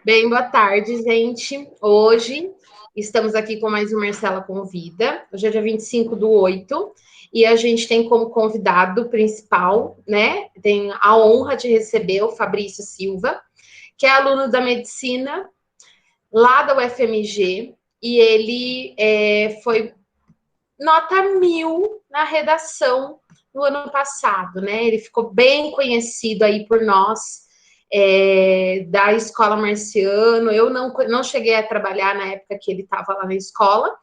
Bem, boa tarde, gente. Hoje estamos aqui com mais um Marcela Convida. Hoje é dia 25/8 e a gente tem como convidado principal, né? Tem a honra de receber o Fabrício Silva, que é aluno da medicina lá da UFMG, e ele foi nota 1000 na redação no ano passado, né? Ele ficou bem conhecido aí por nós, da Escola Marciano. Eu não cheguei a trabalhar na época que ele estava lá na escola,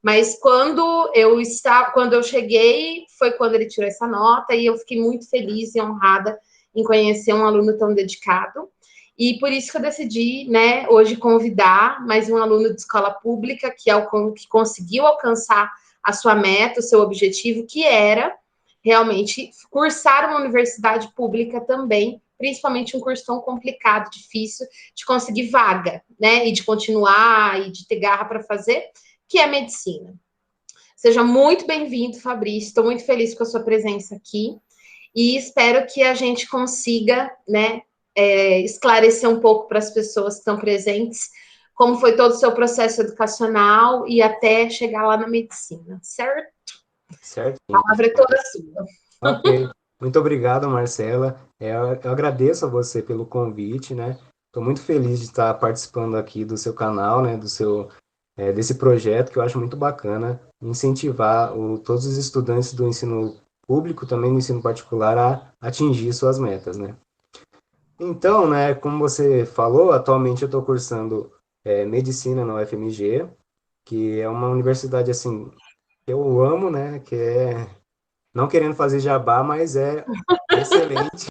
mas quando eu cheguei, foi quando ele tirou essa nota, e eu fiquei muito feliz e honrada em conhecer um aluno tão dedicado. E por isso que eu decidi, né, hoje convidar mais um aluno de escola pública que conseguiu alcançar a sua meta, o seu objetivo, que era realmente cursar uma universidade pública também, principalmente um curso tão complicado, difícil de conseguir vaga, né? E de continuar e de ter garra para fazer, que é a medicina. Seja muito bem-vindo, Fabrício. Estou muito feliz com a sua presença aqui e espero que a gente consiga, né, esclarecer um pouco para as pessoas que estão presentes como foi todo o seu processo educacional e até chegar lá na medicina, certo? Certinho. A palavra é toda sua. Ok. Muito obrigado, Marcela. Eu agradeço a você pelo convite, né? Estou muito feliz de estar participando aqui do seu canal, né? Desse projeto que eu acho muito bacana, incentivar todos os estudantes do ensino público, também do ensino particular, a atingir suas metas, né? Então, né, como você falou, atualmente eu estou cursando medicina na UFMG, que é uma universidade, assim, que eu amo, né? Que é não querendo fazer jabá, mas é excelente.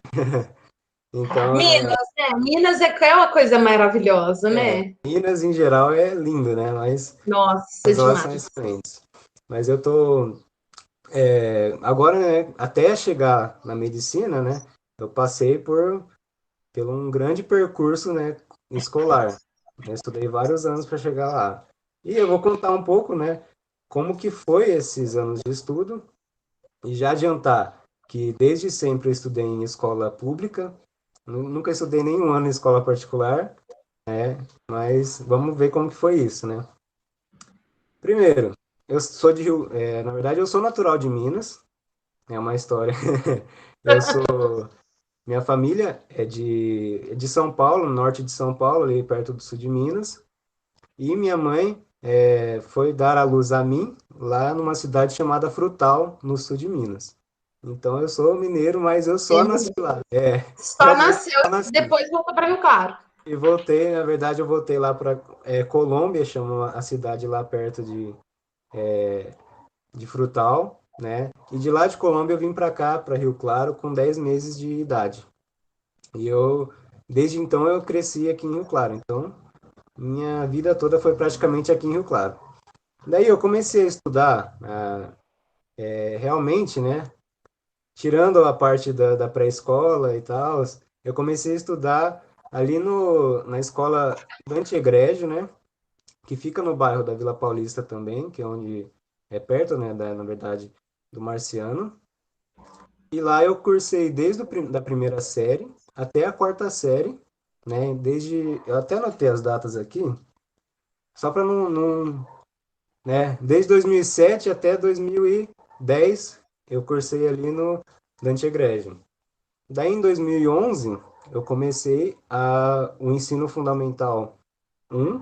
Então, Minas, né? Minas é uma coisa maravilhosa, né? Minas em geral é lindo, né? Mas Nossa, as lá são demais. excelentes. Mas eu tô agora, né? Até chegar na medicina, né? Eu passei por um grande percurso, né? Escolar. Eu estudei vários anos para chegar lá. E eu vou contar um pouco, né? Como que foi esses anos de estudo e já adiantar que desde sempre eu estudei em escola pública. Nunca estudei nenhum ano em escola particular, mas vamos ver como que foi isso, né? Primeiro, eu sou de Rio, na verdade eu sou natural de Minas, é uma história. Eu sou, minha família é de São Paulo, no norte de São Paulo, ali perto do sul de Minas, e minha mãe foi dar à luz a mim lá numa cidade chamada Frutal, no sul de Minas. Então eu sou mineiro, mas eu só nasci lá. Só Realmente nasceu só e nasci. depois voltou para Rio Claro. E voltei, na verdade, eu voltei lá para Colômbia, chama a cidade lá perto de Frutal, né? E de lá de Colômbia eu vim para cá, para Rio Claro, com 10 meses de idade. E desde então, eu cresci aqui em Rio Claro. Então, minha vida toda foi praticamente aqui em Rio Claro. Daí eu comecei a estudar, realmente, né? Tirando a parte da pré-escola e tal, eu comecei a estudar ali na escola Dante Egrégio, né? Que fica no bairro da Vila Paulista também, que é onde é perto, né, na verdade, do Marciano. E lá eu cursei desde da primeira série até a quarta série, né? Eu até anotei as datas aqui, só para né? Desde 2007 até 2010 eu cursei ali no Dante Egrégio. Daí em 2011 eu comecei o ensino fundamental 1,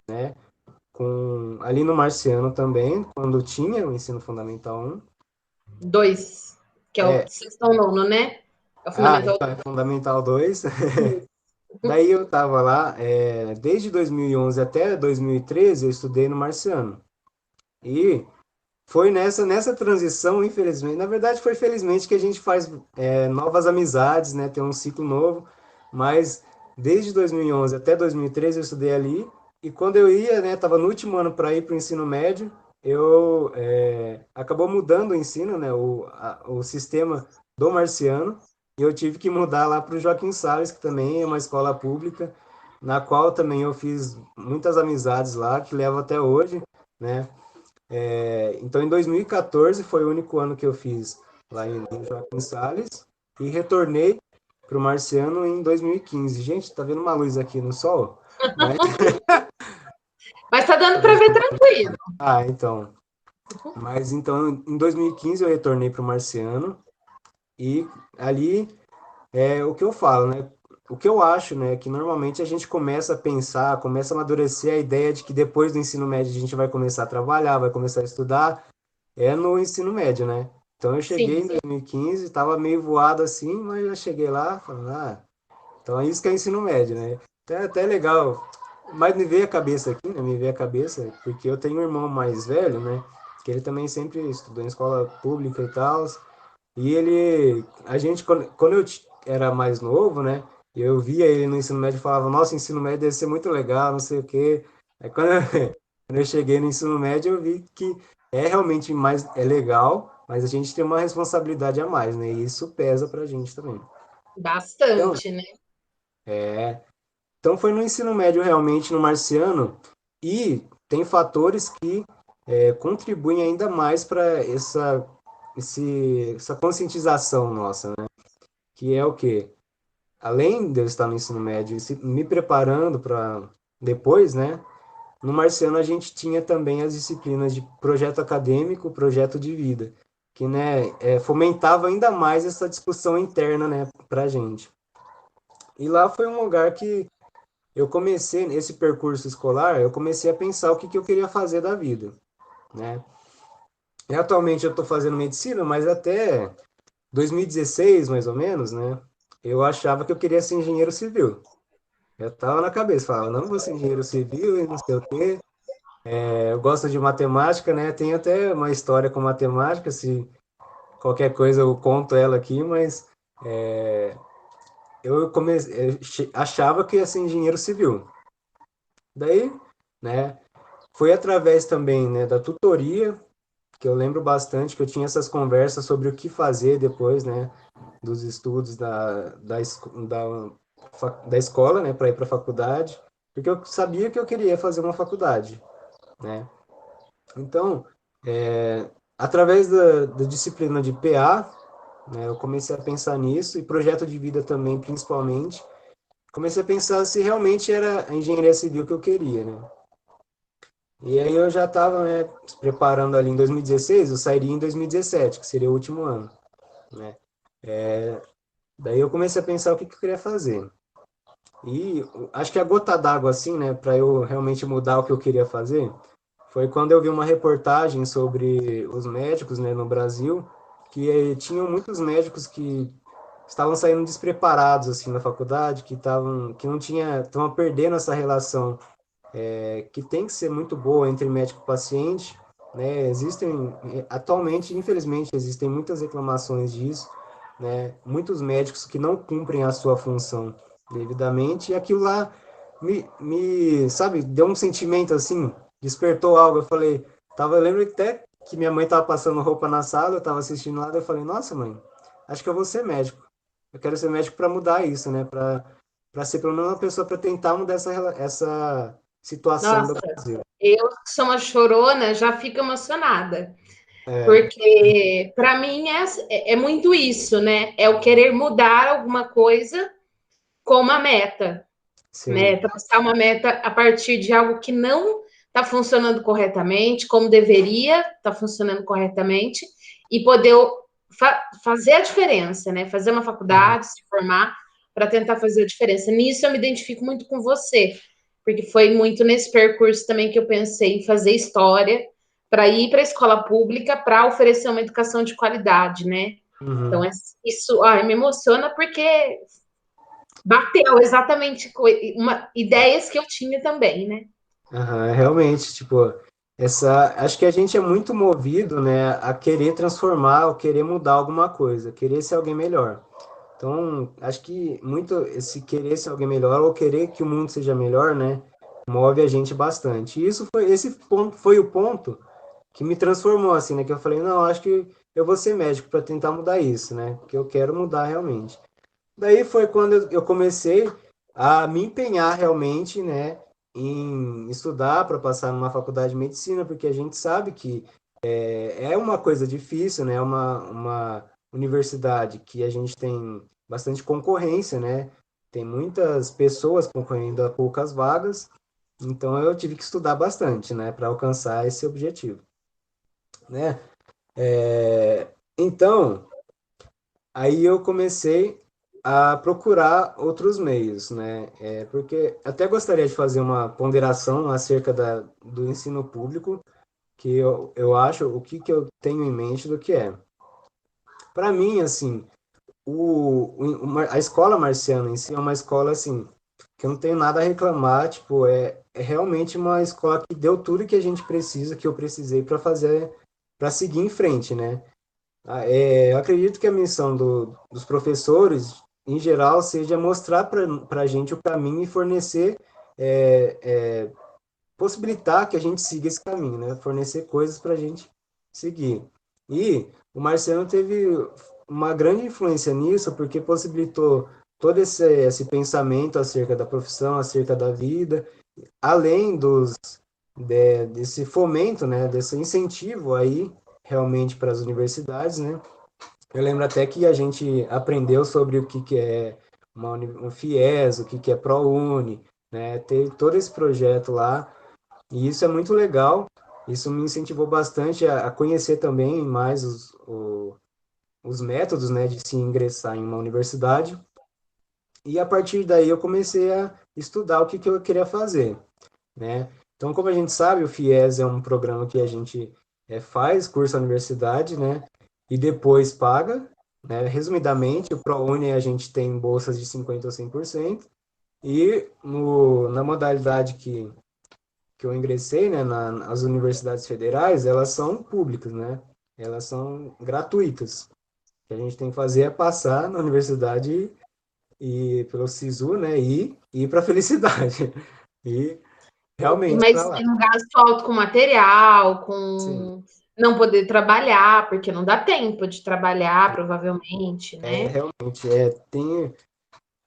né? Ali no Marciano também, quando tinha o ensino fundamental 1. 2, que é o É, sexto ao nono, né? É o fundamental. então é fundamental 2. Daí eu estava lá, desde 2011 até 2013 eu estudei no Marciano. E foi nessa transição, infelizmente, na verdade foi felizmente que a gente faz novas amizades, né? Tem um ciclo novo, mas desde 2011 até 2013 eu estudei ali, e quando eu ia, né, estava no último ano para ir para o ensino médio, acabou mudando o ensino, né, o sistema do Marciano, e eu tive que mudar lá para o Joaquim Salles, que também é uma escola pública, na qual também eu fiz muitas amizades lá, que levo até hoje, né? Então, em 2014 foi o único ano que eu fiz lá em Joaquim Salles e retornei para o Marciano em 2015. Gente, tá vendo uma luz aqui no sol? Mas... Mas tá dando para ver tranquilo. Ah, então. Mas então, em 2015 eu retornei para o Marciano e ali é o que eu falo, né? O que eu acho, né, que normalmente a gente começa a pensar, começa a amadurecer a ideia de que depois do ensino médio a gente vai começar a trabalhar, vai começar a estudar, é no ensino médio, né? Então eu cheguei Sim, em 2015, estava meio voado assim, mas já cheguei lá, falando, então é isso que é ensino médio, né? Então é até legal, mas me veio a cabeça aqui, né? Me veio a cabeça, porque eu tenho um irmão mais velho, né? Que ele também sempre estudou em escola pública e tal, e ele, a gente, quando eu era mais novo, né? Eu via ele no ensino médio e falava, nossa, ensino médio deve ser muito legal, não sei o quê. Aí quando eu, quando eu cheguei no ensino médio, eu vi que é realmente mais, é legal, mas a gente tem uma responsabilidade a mais, né? E isso pesa pra gente também. Então, bastante, né? é, então foi no ensino médio realmente no Marciano e tem fatores que contribuem ainda mais para essa conscientização nossa, né? Que é o quê? Além de eu estar no ensino médio e me preparando para depois, né? No Marciano a gente tinha também as disciplinas de projeto acadêmico, projeto de vida, que né, fomentava ainda mais essa discussão interna, né, para gente. E lá foi um lugar que eu comecei, nesse percurso escolar, eu comecei a pensar o que, que eu queria fazer da vida, né? E atualmente eu estou fazendo medicina, mas até 2016, mais ou menos, né? Eu achava que eu queria ser engenheiro civil. Eu tava na cabeça, falava, não vou ser engenheiro civil e não sei o quê. Eu gosto de matemática, né? Tem até uma história com matemática, se qualquer coisa eu conto ela aqui, mas eu achava que ia ser engenheiro civil. Daí, né, foi através também, né, da tutoria, que eu lembro bastante que eu tinha essas conversas sobre o que fazer depois, né, dos estudos da escola, né, para ir para a faculdade, porque eu sabia que eu queria fazer uma faculdade, né? Então, através da disciplina de PA, né, eu comecei a pensar nisso, e projeto de vida também, principalmente. Comecei a pensar se realmente era a engenharia civil que eu queria, né? E aí eu já estava, né, se preparando ali em 2016, eu sairia em 2017, que seria o último ano, né? Daí eu comecei a pensar o que, que eu queria fazer. E acho que a gota d'água, assim, né, para eu realmente mudar o que eu queria fazer, foi quando eu vi uma reportagem sobre os médicos, né, no Brasil, que tinham muitos médicos que estavam saindo despreparados assim na faculdade, que não tinha, estavam perdendo essa relação que tem que ser muito boa entre médico e paciente, né? Existem atualmente, infelizmente, existem muitas reclamações disso, né? Muitos médicos que não cumprem a sua função devidamente, e aquilo lá sabe, deu um sentimento assim, despertou algo. Eu falei, eu lembro até que minha mãe estava passando roupa na sala, eu estava assistindo lá, eu falei, nossa, mãe, acho que eu vou ser médico. Eu quero ser médico para mudar isso, né? Para ser pelo menos uma pessoa para tentar mudar essa situação do Nossa, Brasil. eu que sou uma chorona, já fico emocionada. É, Porque para mim é muito isso, né? É o querer mudar alguma coisa com uma meta, né? sim. Traçar uma meta a partir de algo que não está funcionando corretamente, como deveria estar funcionando corretamente, e poder fazer a diferença, né? Fazer uma Uhum. faculdade, se formar, para tentar fazer a diferença. Nisso eu me identifico muito com você, porque foi muito nesse percurso também que eu pensei em fazer história, para ir para a escola pública, para oferecer uma educação de qualidade, né? Então, Uhum. isso me emociona porque bateu exatamente ideias que eu tinha também, né? Aham, realmente, tipo, acho que a gente é muito movido, né, a querer transformar, ou querer mudar alguma coisa, querer ser alguém melhor. Então, acho que muito esse querer ser alguém melhor ou querer que o mundo seja melhor, né, move a gente bastante. E esse ponto foi o ponto que me transformou assim, né, que eu falei, não, acho que eu vou ser médico para tentar mudar isso, né, que eu quero mudar realmente. Daí foi quando eu comecei a me empenhar realmente, né, em estudar para passar numa faculdade de medicina, porque a gente sabe que é uma coisa difícil, né, uma universidade que a gente tem. bastante concorrência, né? Tem muitas pessoas concorrendo a poucas vagas, então eu tive que estudar bastante, né, para alcançar esse objetivo, né? Então, aí eu comecei a procurar outros meios, né? Porque até gostaria de fazer uma ponderação acerca do ensino público, que eu acho o que eu tenho em mente do que é. Para mim, assim, a escola marciana em si é uma escola, assim, que eu não tenho nada a reclamar, tipo, é realmente uma escola que deu tudo que a gente precisa, que eu precisei para fazer, para seguir em frente, né? Eu acredito que a missão dos professores, em geral, seja mostrar para a gente o caminho e fornecer, é, é, possibilitar que a gente siga esse caminho, né? Fornecer coisas para a gente seguir. E o Marciano teve uma grande influência nisso, porque possibilitou todo esse pensamento acerca da profissão, acerca da vida, além desse fomento, né? Desse incentivo aí, realmente, para as universidades, né? Eu lembro até que a gente aprendeu sobre o que é um FIES, o que é ProUni, né? Teve todo esse projeto lá, e isso é muito legal. Isso me incentivou bastante a conhecer também mais os métodos, né, de se ingressar em uma universidade. E a partir daí eu comecei a estudar o que eu queria fazer, né? Então, como a gente sabe, o FIES é um programa que a gente faz curso na universidade, né? E depois paga, né? Resumidamente, o ProUni a gente tem bolsas de 50% ou 100%. E na modalidade que eu ingressei, né, nas universidades federais, elas são públicas, né? Elas são gratuitas. O que a gente tem que fazer é passar na universidade e pelo SISU, né, e ir para a felicidade. E realmente para Mas lá. tem um gasto alto com material, Sim, com não poder trabalhar, porque não dá tempo de trabalhar, provavelmente, né? realmente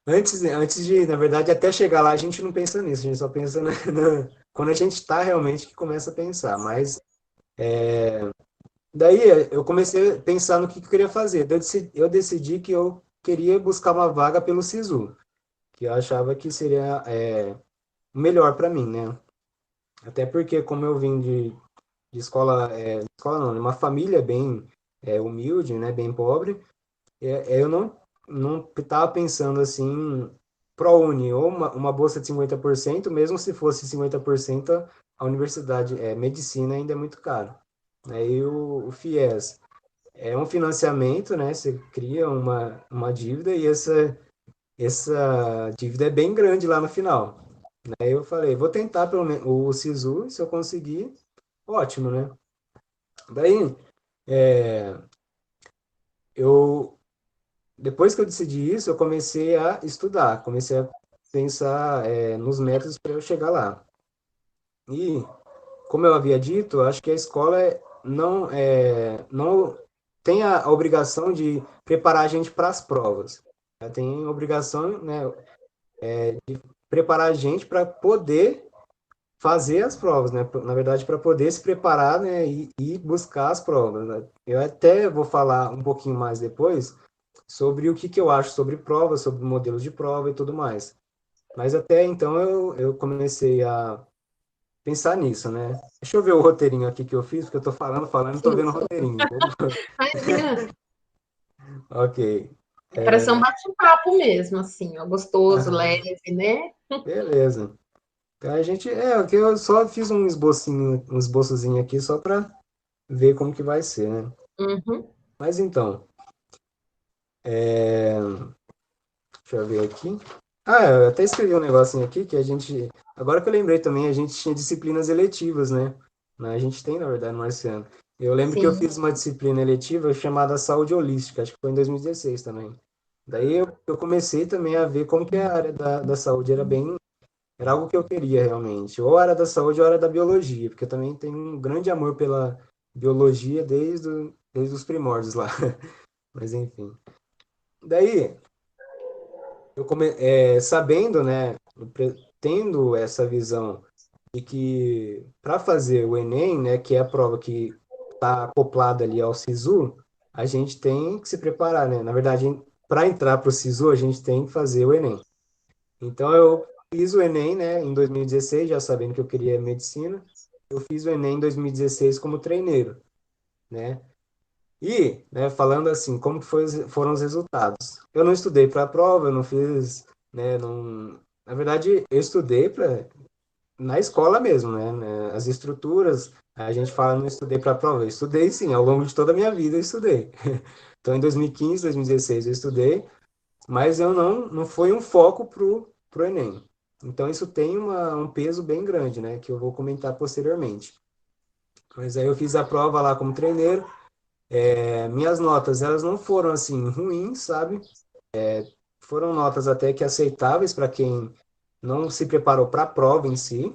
antes de, na verdade, até chegar lá, a gente não pensa nisso, a gente só pensa quando a gente está realmente que começa a pensar. Mas daí eu comecei a pensar no que eu queria fazer. Daí eu decidi que eu queria buscar uma vaga pelo SISU, que eu achava que seria melhor para mim, né? Até porque, como eu vim de escola não, de uma família bem humilde, né, bem pobre, eu não estava pensando assim, ProUni, ou uma bolsa de 50%, mesmo se fosse 50%, a universidade, medicina ainda é muito caro. Aí o FIES é um financiamento, né? Você cria uma dívida e essa dívida é bem grande lá no final. Aí eu falei, vou tentar pelo menos o SISU, se eu conseguir, ótimo, né? Daí, é, eu, depois que eu decidi isso, eu comecei a estudar, comecei a pensar, nos métodos para eu chegar lá. E, como eu havia dito, eu acho que a escola não tem a obrigação de preparar a gente para as provas. Ela tem a obrigação, né, preparar a gente para poder fazer as provas, né? Na verdade, para poder se preparar, né, e buscar as provas, né? Eu até vou falar um pouquinho mais depois sobre o que eu acho sobre provas, sobre modelos de prova e tudo mais. Mas até então eu comecei a pensar nisso, né? Deixa eu ver o roteirinho aqui que eu fiz, porque eu tô falando, e tô vendo o roteirinho. Imagina, Ok. é para ser um bate-papo mesmo, assim, ó, gostoso, Ah, leve, né? beleza. Então a gente, que eu só fiz um esboçozinho aqui só para ver como que vai ser, né? Uhum. Mas então, é, deixa eu ver aqui. Ah, eu até escrevi um negocinho aqui que a gente. Agora que eu lembrei também, a gente tinha disciplinas eletivas, né? A gente tem, na verdade, no Marciano. Eu lembro que eu Sim. fiz uma disciplina eletiva chamada Saúde Holística, acho que foi em 2016 também. Daí eu comecei também a ver como que a área da saúde era algo que eu queria realmente. Ou a área da saúde ou a área da biologia, porque eu também tenho um grande amor pela biologia desde os primórdios lá. Mas enfim. Daí, sabendo, né, tendo essa visão de que para fazer o Enem, né, que é a prova que está acoplada ali ao SISU, a gente tem que se preparar, né? Na verdade, para entrar para o SISU, a gente tem que fazer o Enem. Então, eu fiz o Enem, né, em 2016, já sabendo que eu queria medicina. Eu fiz o Enem em 2016 como treineiro, né? E, né, falando assim, como que foram os resultados? Eu não estudei para a prova, eu não fiz, né, não... Na verdade, eu estudei na escola mesmo, né? As estruturas, a gente fala, não estudei para a prova. Eu estudei sim, ao longo de toda a minha vida eu estudei. Então, em 2015, 2016 eu estudei, mas eu não foi um foco pro Enem. Então, isso tem um peso bem grande, né? Que eu vou comentar posteriormente. Mas aí eu fiz a prova lá como treineiro. Minhas notas, elas não foram assim ruins, sabe? Foram notas até que aceitáveis para quem não se preparou para a prova em si,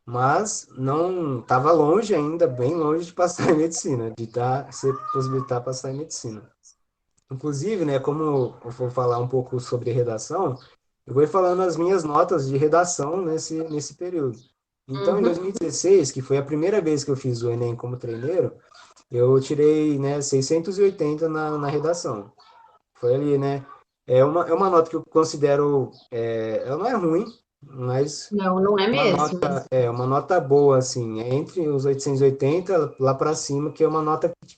mas não estava longe ainda, bem longe de passar em medicina, de se possibilitar passar em medicina. Inclusive, né, como eu vou falar um pouco sobre redação, eu vou ir falando as minhas notas de redação nesse período. Então, em Uhum. 2016, que foi a primeira vez que eu fiz o Enem como treineiro, eu tirei, né, 680 na redação. Foi ali, né? É uma nota que eu considero, ela não é ruim, mas Não, não é mesmo. uma nota boa, assim, é entre os 880 lá para cima, que é uma nota que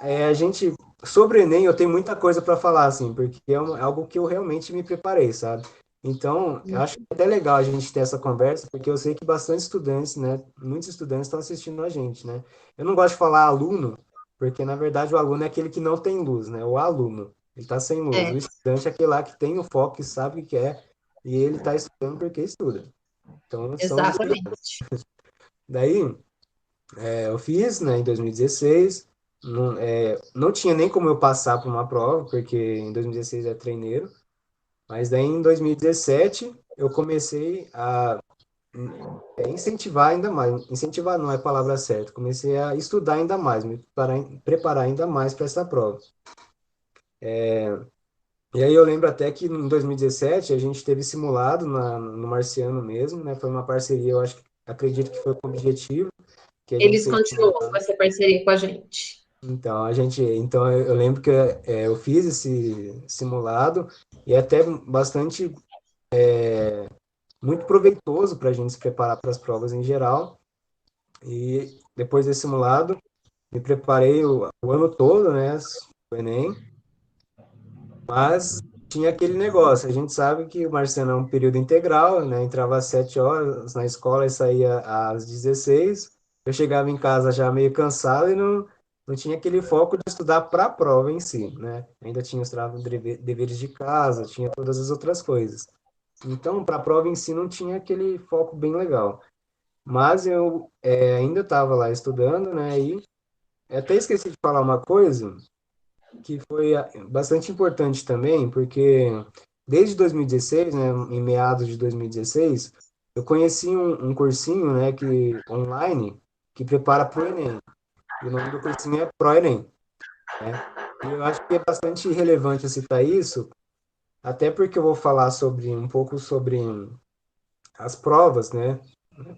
a gente, sobre o Enem, eu tenho muita coisa para falar, assim, porque é algo que eu realmente me preparei, sabe? Então, eu acho que é até legal a gente ter essa conversa, porque eu sei que bastante estudantes, né? Muitos estudantes estão assistindo a gente, né? Eu não gosto de falar aluno, porque na verdade o aluno é aquele que não tem luz, né? O aluno, ele está sem luz. O É, estudante é aquele lá que tem o foco, que sabe o que quer, e ele está estudando porque estuda. Então, são os estudantes. exatamente. Daí, eu fiz, né, em 2016. Não tinha nem como eu passar por uma prova, porque em 2016 é treineiro. Mas daí em 2017 eu comecei a incentivar ainda mais. Incentivar não é a palavra certa. Comecei a estudar ainda mais, me preparar ainda mais para essa prova. E aí eu lembro até que em 2017 a gente teve simulado no Marciano mesmo, né? Foi uma parceria, eu acredito que foi com o objetivo que a gente Eles fez. continuam com essa parceria com a gente. Então eu lembro que eu fiz esse simulado e é até bastante muito proveitoso para a gente se preparar para as provas em geral. E depois desse simulado, me preparei o ano todo, né, o Enem, mas tinha aquele negócio. A gente sabe que o Marciano é um período integral, né? Entrava às 7 horas na escola e saía às 16. Eu chegava em casa já meio cansado e não tinha aquele foco de estudar para a prova em si, né? Ainda tinha os deveres de casa, tinha todas as outras coisas. Então, para a prova em si, não tinha aquele foco bem legal. Mas eu ainda estava lá estudando, né? E até esqueci de falar uma coisa que foi bastante importante também, porque desde 2016, né, em meados de 2016, eu conheci um cursinho, né, online que prepara para o Enem. E o nome do cursinho é ProEnem, né? E eu acho que é bastante relevante eu citar isso, até porque eu vou falar um pouco sobre as provas, né,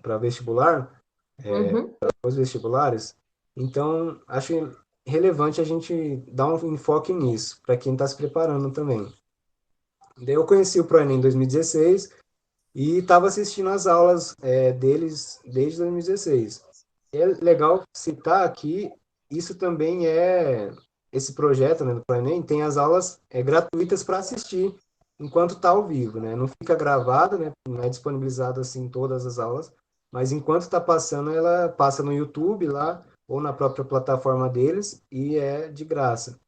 para vestibular, Uhum. os vestibulares. Então, acho relevante a gente dar um enfoque nisso, para quem está se preparando também. Daí eu conheci o ProEnem em 2016 e estava assistindo as aulas deles desde 2016. É legal citar que isso também esse projeto, né, do ProEnem tem as aulas gratuitas para assistir enquanto está ao vivo, né? Não fica gravado, né? Não é disponibilizado assim todas as aulas, mas enquanto está passando, ela passa no YouTube lá ou na própria plataforma deles e é de graça.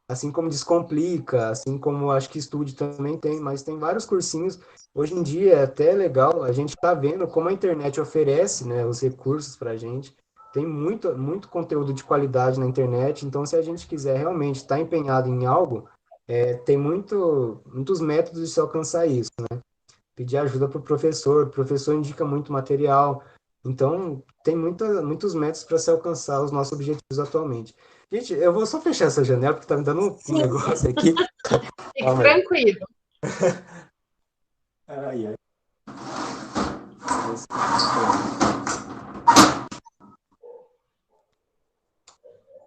Assim como Descomplica, assim como acho que Estude também tem, mas tem vários cursinhos. Hoje em dia é até legal, a gente está vendo como a internet oferece, né, os recursos para a gente. Tem muito, muito conteúdo de qualidade na internet, então se a gente quiser realmente estar empenhado em algo, tem muitos métodos de se alcançar isso. Pedir ajuda para o professor indica muito material. Então, tem muitos métodos para se alcançar os nossos objetivos atualmente. Gente, eu vou só fechar essa janela, porque tá me dando um Sim, negócio aqui. fique Calma aí. tranquilo. Ai, ai.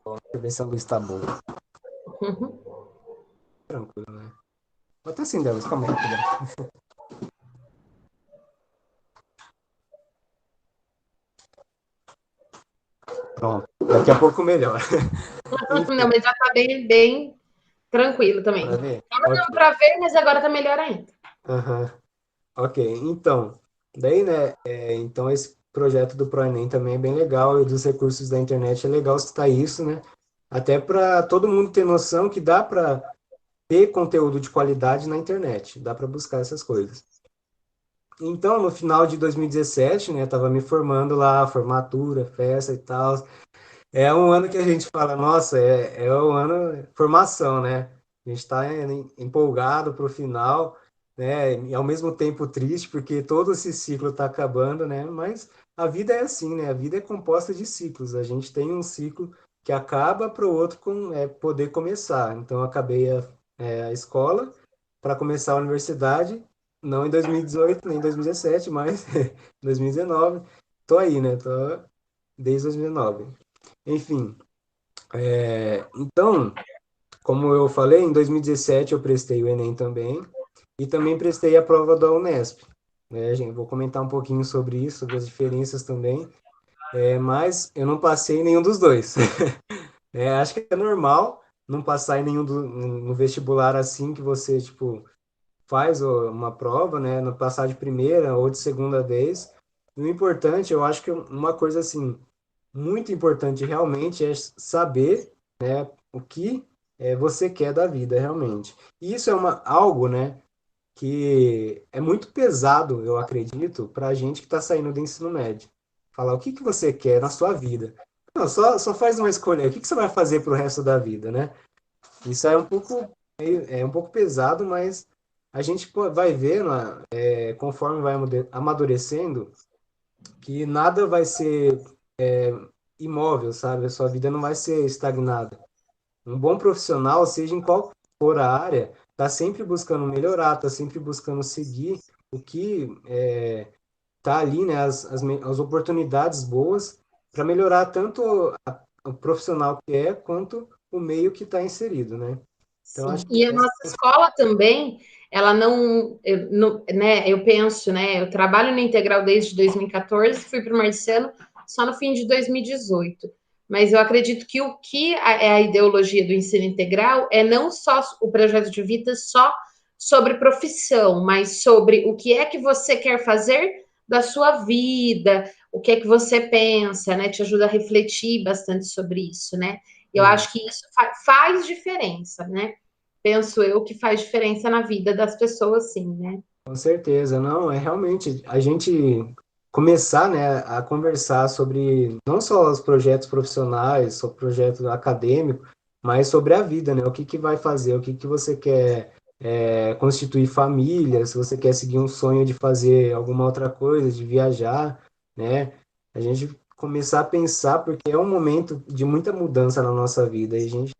Deixa eu ver se a luz está boa. Uhum. tranquilo, né? Vou até acender a luz, calma aí, rapidão. Pronto, daqui a pouco melhor. Não, Enfim, mas já tá bem tranquilo para também. ver? Tava Ok. dando para ver, mas agora tá melhor ainda. Aham. Ok, então, daí, né, então esse projeto do ProEnem também é bem legal, e dos recursos da internet é legal citar isso, né, até para todo mundo ter noção que dá para ter conteúdo de qualidade na internet, dá para buscar essas coisas. Então, no final de 2017, né, tava me formando lá, formatura, festa e tal. É um ano que a gente fala, nossa, é o ano formação, né? A gente está empolgado para o final, né? E ao mesmo tempo triste, porque todo esse ciclo está acabando, né? Mas a vida é assim, né? A vida é composta de ciclos. A gente tem um ciclo que acaba para o outro poder começar. Então, eu acabei a escola para começar a universidade, não em 2018, nem em 2017, mas em 2019. Tô aí, né? Tô desde 2009. Enfim, então, como eu falei, em 2017 eu prestei o Enem também, e também prestei a prova da Unesp, né, gente? Vou comentar um pouquinho sobre isso, sobre as diferenças também, mas eu não passei em nenhum dos dois. Acho que é normal não passar em no vestibular assim que você, tipo, faz uma prova, né, não passar de primeira ou de segunda vez. E o importante, eu acho que uma coisa assim, muito importante realmente é saber o que você quer da vida realmente. E isso é algo, né, que é muito pesado, eu acredito, para a gente que está saindo do ensino médio. Falar o que que você quer na sua vida. Não, só faz uma escolha. O que que você vai fazer para o resto da vida, né? Isso é um pouco pesado, mas a gente vai vendo, conforme vai amadurecendo, que nada vai ser imóvel, sabe? A sua vida não vai ser estagnada. Um bom profissional, seja em qual for a área, está sempre buscando melhorar, está sempre buscando seguir o que está ali, né? As oportunidades boas para melhorar tanto o profissional que é, quanto o meio que está inserido, né? Então, acho Sim. que E a nossa escola também, ela né, eu penso, né, eu trabalho no Integral desde 2014, fui para o Marciano só no fim de 2018. Mas eu acredito que o que é a ideologia do ensino integral é não só o projeto de vida só sobre profissão, mas sobre o que é que você quer fazer da sua vida, o que é que você pensa, né? Te ajuda a refletir bastante sobre isso, né? Eu sim, acho que isso faz diferença, né? Penso eu que faz diferença na vida das pessoas, sim, né? com certeza. Não, é realmente a gente começar, né, a conversar sobre não só os projetos profissionais, sobre o projeto acadêmico, mas sobre a vida, né? O que que vai fazer, o que que você quer constituir família, se você quer seguir um sonho de fazer alguma outra coisa, de viajar, né? A gente começar a pensar, porque é um momento de muita mudança na nossa vida, e a gente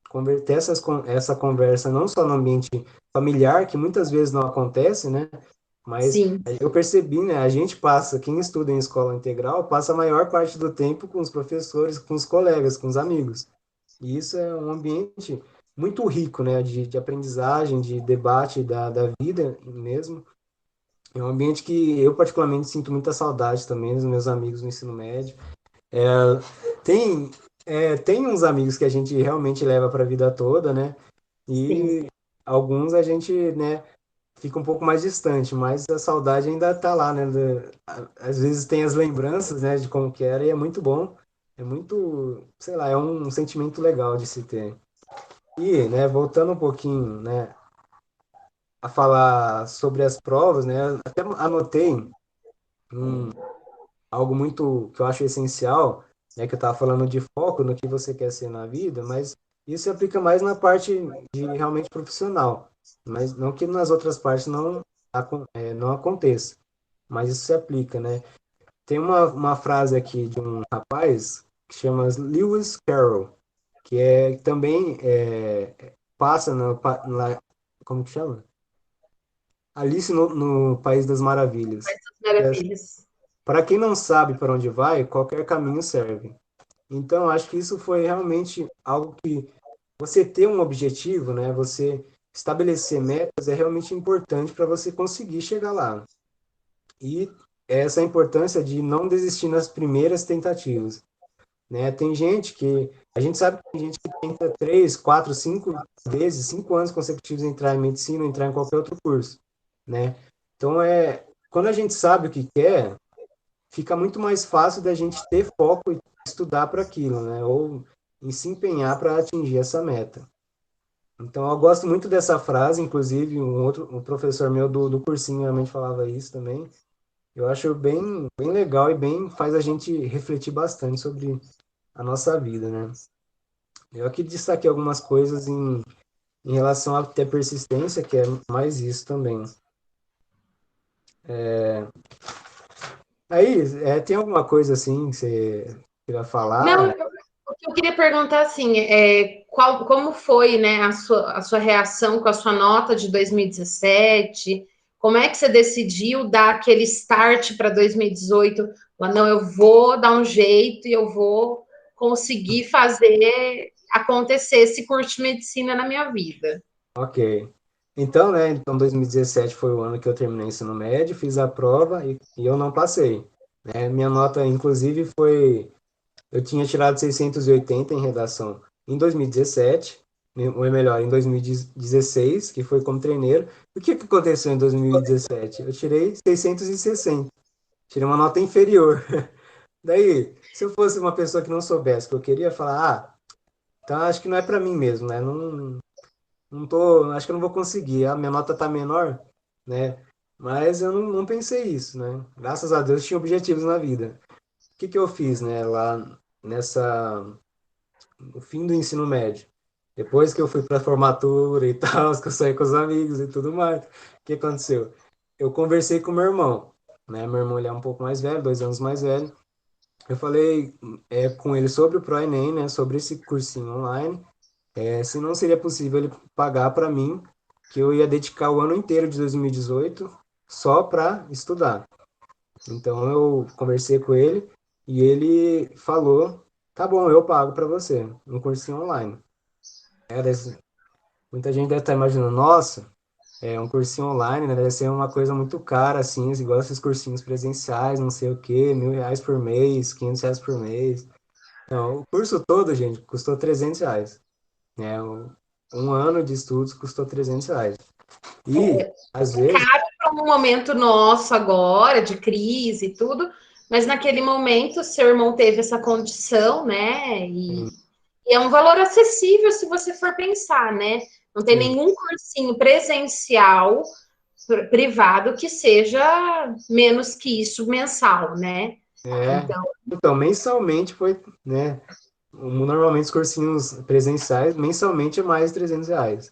converter essa conversa não só no ambiente familiar, que muitas vezes não acontece, né? Mas Sim, eu percebi, né? A gente passa, quem estuda em escola integral, passa a maior parte do tempo com os professores, com os colegas, com os amigos. E isso é um ambiente muito rico, né? De aprendizagem, de debate da vida mesmo. É um ambiente que eu, particularmente, sinto muita saudade também dos meus amigos no ensino médio. Tem, tem uns amigos que a gente realmente leva para a vida toda, né? sim. E alguns a gente, né, fica um pouco mais distante, mas a saudade ainda tá lá, né? Às vezes tem as lembranças, né, de como que era e é muito bom. É muito, sei lá, é um sentimento legal de se ter. E, né, voltando um pouquinho, né, a falar sobre as provas, né, até anotei algo muito que eu acho essencial, né, que eu estava falando de foco no que você quer ser na vida, mas isso se aplica mais na parte de realmente profissional, mas não que nas outras partes não aconteça, mas isso se aplica, né? Tem uma frase aqui de um rapaz que chama Lewis Carroll, que também passa como que chama? Alice no País das Maravilhas. Maravilhas. Para quem não sabe para onde vai, qualquer caminho serve. Então, acho que isso foi realmente algo que você ter um objetivo, né? Você estabelecer metas é realmente importante para você conseguir chegar lá. E essa importância de não desistir nas primeiras tentativas, né? Tem gente que, a gente sabe que tem gente que tenta 3, 4, 5 vezes, 5 anos consecutivos entrar em medicina, entrar em qualquer outro curso, né? Então, quando a gente sabe o que quer, fica muito mais fácil da gente ter foco e estudar para aquilo, né? Ou em se empenhar para atingir essa meta. Então, eu gosto muito dessa frase, inclusive, um professor meu do cursinho realmente falava isso também. Eu acho bem, bem legal e bem faz a gente refletir bastante sobre a nossa vida, né? Eu aqui destaquei algumas coisas em relação a ter persistência, que é mais isso também. Aí, tem alguma coisa assim que você queria Não, falar? o que eu queria perguntar assim, como foi, né, a sua reação com a sua nota de 2017? Como é que você decidiu dar aquele start para 2018? Falar, não, eu vou dar um jeito e eu vou conseguir fazer acontecer esse curso de medicina na minha vida. Ok. Então, né, então 2017 foi o ano que eu terminei o ensino médio, fiz a prova e eu não passei, né? Minha nota, inclusive, eu tinha tirado 680 em redação em 2017, ou melhor, em 2016, que foi como treineiro. O que que aconteceu em 2017? Eu tirei 660, tirei uma nota inferior. Daí, se eu fosse uma pessoa que não soubesse o que eu queria, falar, então acho que não é para mim mesmo, né? Acho que eu não vou conseguir, a minha nota tá menor, né? Mas eu não pensei isso, né? Graças a Deus tinha objetivos na vida. O que que eu fiz, né, lá no fim do ensino médio? Depois que eu fui para a formatura e tal, que eu saí com os amigos e tudo mais, o que aconteceu? Eu conversei com meu irmão, né? Meu irmão ele é um pouco mais velho, 2 anos mais velho. Eu falei com ele sobre o ProEnem, né? Sobre esse cursinho online. Se não seria possível ele pagar para mim, que eu ia dedicar o ano inteiro de 2018 só para estudar. Então eu conversei com ele e ele falou: tá bom, eu pago para você, um cursinho online. Muita gente deve estar imaginando, nossa, um cursinho online, né? Deve ser uma coisa muito cara, assim, igual esses cursinhos presenciais, não sei o quê, R$ 1.000 por mês, R$ 500 por mês. Não, o curso todo, gente, custou R$ 300, né? Um ano de estudos custou R$ 300. E, às vezes, Para um momento nosso agora, de crise e tudo, mas naquele momento seu irmão teve essa condição, né? E é um valor acessível se você for pensar, né? Não tem sim, nenhum cursinho presencial privado que seja menos que isso mensal, né? é. Então, Então, mensalmente foi, né? Normalmente os cursinhos presenciais, mensalmente é mais de R$ 300.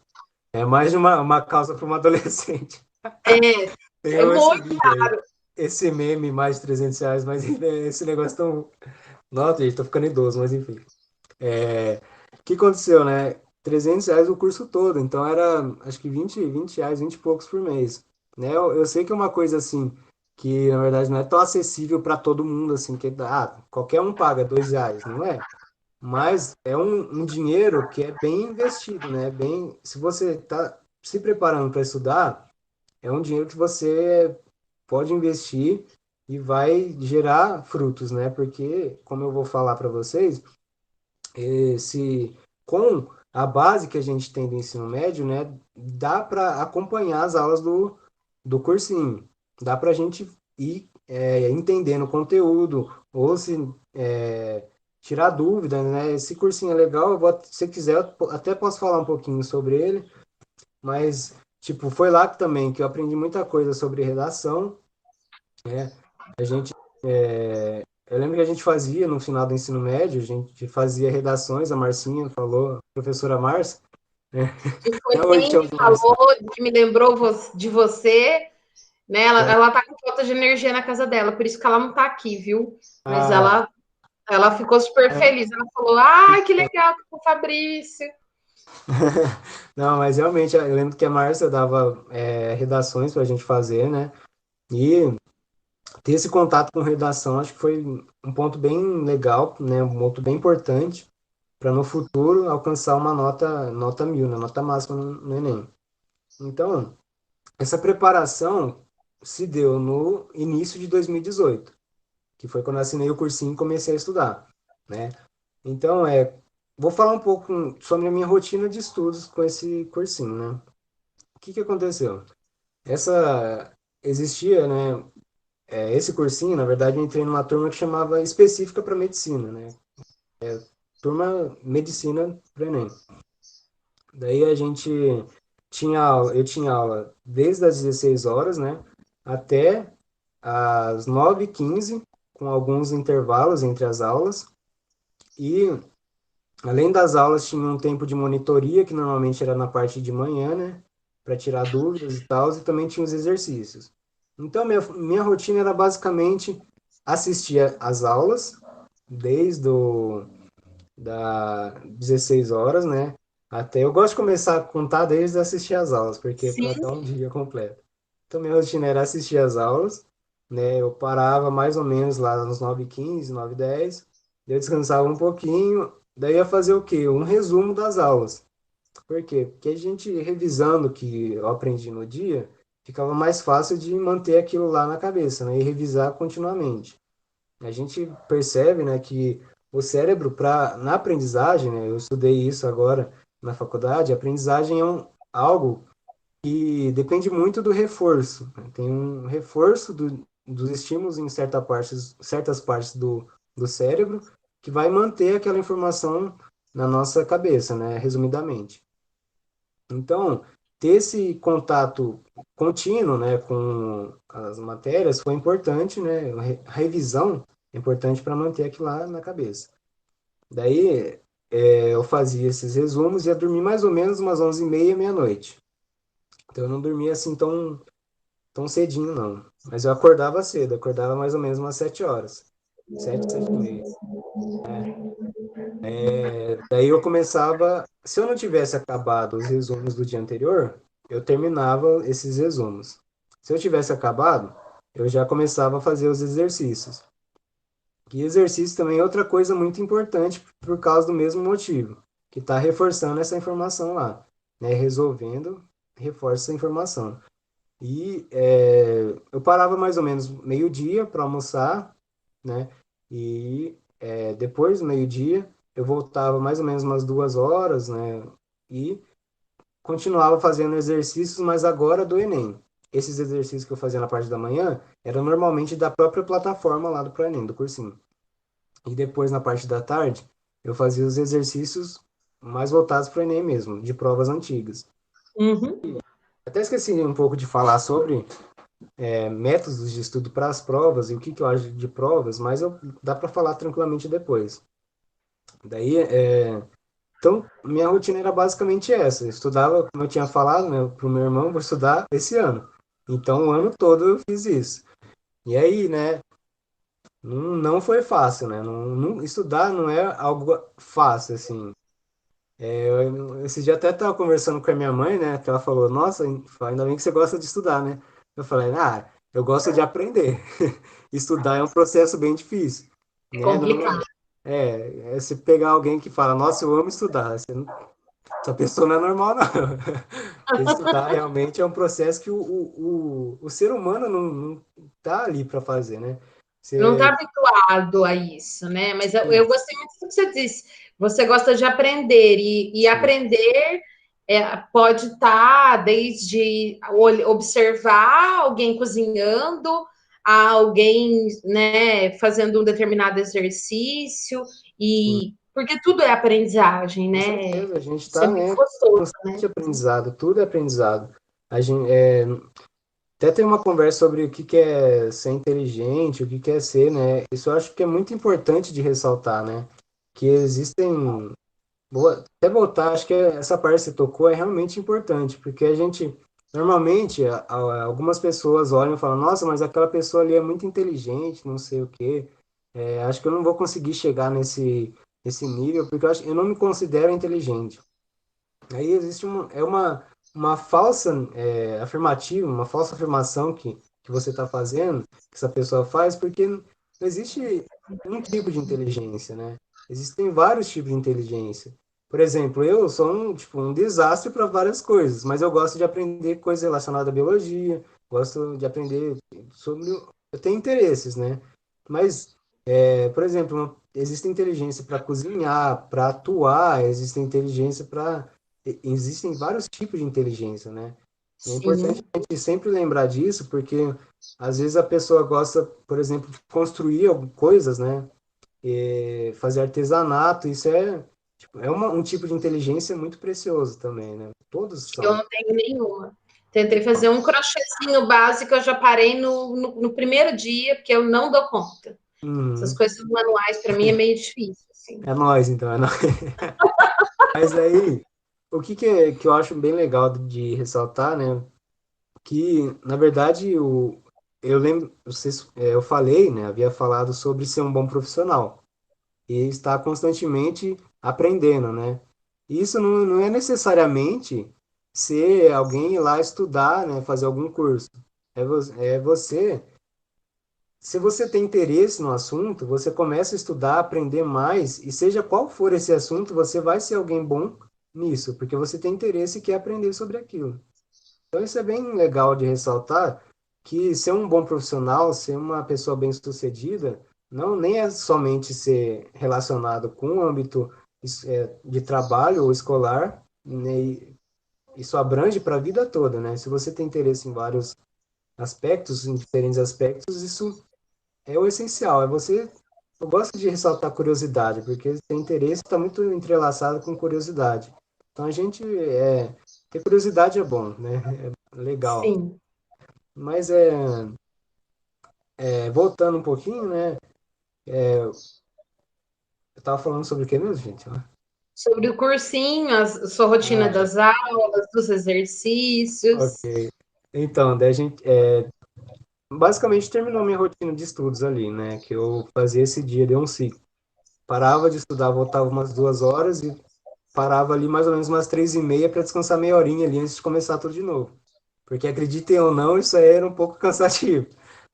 É mais de uma causa para uma adolescente. Tem é esse muito. vídeo aí, esse meme, mais de R$ 300, mas esse negócio tão... Nossa, gente, tô ficando idoso, mas enfim. O que aconteceu, né? R$ 300 o curso todo, então era, acho que vinte reais, 20 e poucos por mês. Né? Eu sei que é uma coisa assim, que na verdade não é tão acessível para todo mundo, assim, que qualquer um paga R$ 2, não é? Mas é um dinheiro que é bem investido, né? Bem, se você está se preparando para estudar, é um dinheiro que você pode investir e vai gerar frutos, né? Porque, como eu vou falar para vocês, esse com a base que a gente tem do ensino médio, né, dá para acompanhar as aulas do cursinho, dá para a gente ir entendendo o conteúdo, ou se tirar dúvida, né? Esse cursinho é legal, se quiser, eu até posso falar um pouquinho sobre ele, mas tipo, foi lá que também que eu aprendi muita coisa sobre redação. A gente Eu lembro que a gente fazia no final do ensino médio, a gente fazia redações, a Marcinha falou, a professora Márcia, né? E foi Até hoje bem chama que de Marcinha. falou, que me lembrou de você, né? Ela tá com falta de energia na casa dela, por isso que ela não tá aqui, viu? Mas Ah, ela ficou super é. feliz. Ela falou: ai, que legal com o Fabrício. Não, mas realmente eu lembro que a Márcia dava redações para a gente fazer, né? E ter esse contato com redação acho que foi um ponto bem legal, né? Um ponto bem importante para no futuro alcançar uma nota 1.000, né? Nota máxima no Enem. Então, essa preparação se deu no início de 2018, que foi quando eu assinei o cursinho e comecei a estudar, né? Então, vou falar um pouco sobre a minha rotina de estudos com esse cursinho, né? O que que aconteceu? Essa existia, né? Esse cursinho, na verdade, eu entrei numa turma que chamava específica para medicina, né? Turma medicina para Enem. Daí a gente eu tinha aula desde as 16 horas, né? Até às 9h15, com alguns intervalos entre as aulas. E além das aulas, tinha um tempo de monitoria, que normalmente era na parte de manhã, né? Para tirar dúvidas e tal, e também tinha os exercícios. Então, minha rotina era basicamente assistir às aulas, desde da 16 horas, né? Até eu gosto de começar a contar desde assistir às aulas, porque para Sim. dar um dia completo. Então, minha rotina era assistir às aulas, né? Eu parava mais ou menos lá nos 9h15, 9h10, eu descansava um pouquinho, daí ia fazer o quê? Um resumo das aulas. Por quê? Porque a gente revisando o que eu aprendi no dia, ficava mais fácil de manter aquilo lá na cabeça, né? E revisar continuamente. A gente percebe, né, que o cérebro, na aprendizagem, né, eu estudei isso agora na faculdade, a aprendizagem é algo que depende muito do reforço, né? Tem um reforço dos estímulos em certas partes do cérebro que vai manter aquela informação na nossa cabeça, né, resumidamente. Então, ter esse contato contínuo, né, com as matérias foi importante, né, a revisão é importante para manter aquilo lá na cabeça. Daí, eu fazia esses resumos e ia dormir mais ou menos umas 11h30, meia-noite. Então, eu não dormia assim tão cedinho, não. Mas eu acordava cedo, acordava mais ou menos umas 7 horas. 7, 7h30. Daí eu começava, se eu não tivesse acabado os resumos do dia anterior, eu terminava esses resumos. Se eu tivesse acabado, eu já começava a fazer os exercícios. E exercício também é outra coisa muito importante por causa do mesmo motivo, que está reforçando essa informação lá, né? Resolvendo, reforça essa informação. E eu parava mais ou menos meio-dia para almoçar, né? E depois do meio-dia eu voltava mais ou menos umas 2 horas, né? E continuava fazendo exercícios, mas agora do Enem. Esses exercícios que eu fazia na parte da manhã eram normalmente da própria plataforma lá do Pro Enem, do cursinho. E depois na parte da tarde eu fazia os exercícios mais voltados para o Enem mesmo, de provas antigas. Uhum. Até esqueci um pouco de falar sobre métodos de estudo para as provas e o que, que eu acho de provas, mas dá para falar tranquilamente depois. Daí, então, minha rotina era basicamente essa. Eu estudava, como eu tinha falado, né, para o meu irmão, vou estudar esse ano. Então, o ano todo eu fiz isso. E aí, né, não foi fácil, né? Estudar não é algo fácil, assim. Esse dia até estava conversando com a minha mãe, né, que ela falou, nossa, ainda bem que você gosta de estudar, né? Eu falei, eu gosto de aprender. Estudar é um processo bem difícil, É né? complicado. Se pegar alguém que fala, nossa, eu amo estudar, essa pessoa não é normal, não. Porque estudar realmente é um processo que o ser humano não tá ali para fazer, né? Não está Você, habituado a isso, né? Mas eu sim, gostei muito do que você disse. Você gosta de aprender, e sim, aprender pode estar desde observar alguém cozinhando, a alguém, né, fazendo um determinado exercício, sim. e porque tudo é aprendizagem, Com né? certeza, a gente Isso é está, muito né, gostoso, né? constante aprendizado, tudo é aprendizado. A gente, até tem uma conversa sobre o que que é ser inteligente, o que que é ser, né? Isso eu acho que é muito importante de ressaltar, né? Que existem. Vou até voltar, acho que essa parte que você tocou é realmente importante, porque a gente, normalmente, algumas pessoas olham e falam, nossa, mas aquela pessoa ali é muito inteligente, não sei o quê. Acho que eu não vou conseguir chegar nesse nível, porque eu não me considero inteligente. Aí existe uma falsa afirmativa, uma falsa afirmação que você está fazendo, que essa pessoa faz, porque não existe um tipo de inteligência, né? Existem vários tipos de inteligência. Por exemplo, eu sou um desastre para várias coisas, mas eu gosto de aprender coisas relacionadas à biologia, gosto de aprender sobre. Eu tenho interesses, né? Mas, por exemplo, existe inteligência para cozinhar, para atuar, existe inteligência para. Existem vários tipos de inteligência, né? E é importante Sim. a gente sempre lembrar disso, porque às vezes a pessoa gosta, por exemplo, de construir coisas, né? Fazer artesanato, isso um tipo de inteligência muito precioso também, né? Todos Eu são. não tenho nenhuma. Tentei fazer um crochêzinho básico, eu já parei no primeiro dia, porque eu não dou conta. Essas Uhum. coisas manuais, para mim, é meio difícil, assim. É nóis, então, é nóis. Mas aí, o que eu acho bem legal de ressaltar, né? Que, na verdade, eu lembro, eu falei, né? Havia falado sobre ser um bom profissional e estar constantemente aprendendo, né? E isso não é necessariamente ser alguém ir lá estudar, né? Fazer algum curso. É você. Se você tem interesse no assunto, você começa a estudar, aprender mais, e seja qual for esse assunto, você vai ser alguém bom nisso, porque você tem interesse e quer aprender sobre aquilo. Então, isso é bem legal de ressaltar, que ser um bom profissional, ser uma pessoa bem-sucedida, não nem é somente ser relacionado com o âmbito de trabalho ou escolar, né? Isso abrange para a vida toda, né? Se você tem interesse em vários aspectos, em diferentes aspectos, isso é o essencial. Eu gosto de ressaltar curiosidade, porque ter interesse está muito entrelaçado com curiosidade. Então, ter curiosidade é bom, né? É legal. Sim. Mas voltando um pouquinho, né? Eu tava falando sobre o que mesmo, gente? Sobre o cursinho, a sua rotina Ah, das aulas, dos exercícios. ok. Então, daí a gente basicamente terminou minha rotina de estudos ali, né? Que eu fazia esse dia de um ciclo. Parava de estudar, voltava umas 2 horas e parava ali mais ou menos umas 3h30 para descansar meia horinha ali antes de começar tudo de novo. Porque acreditem ou não, isso aí era um pouco cansativo.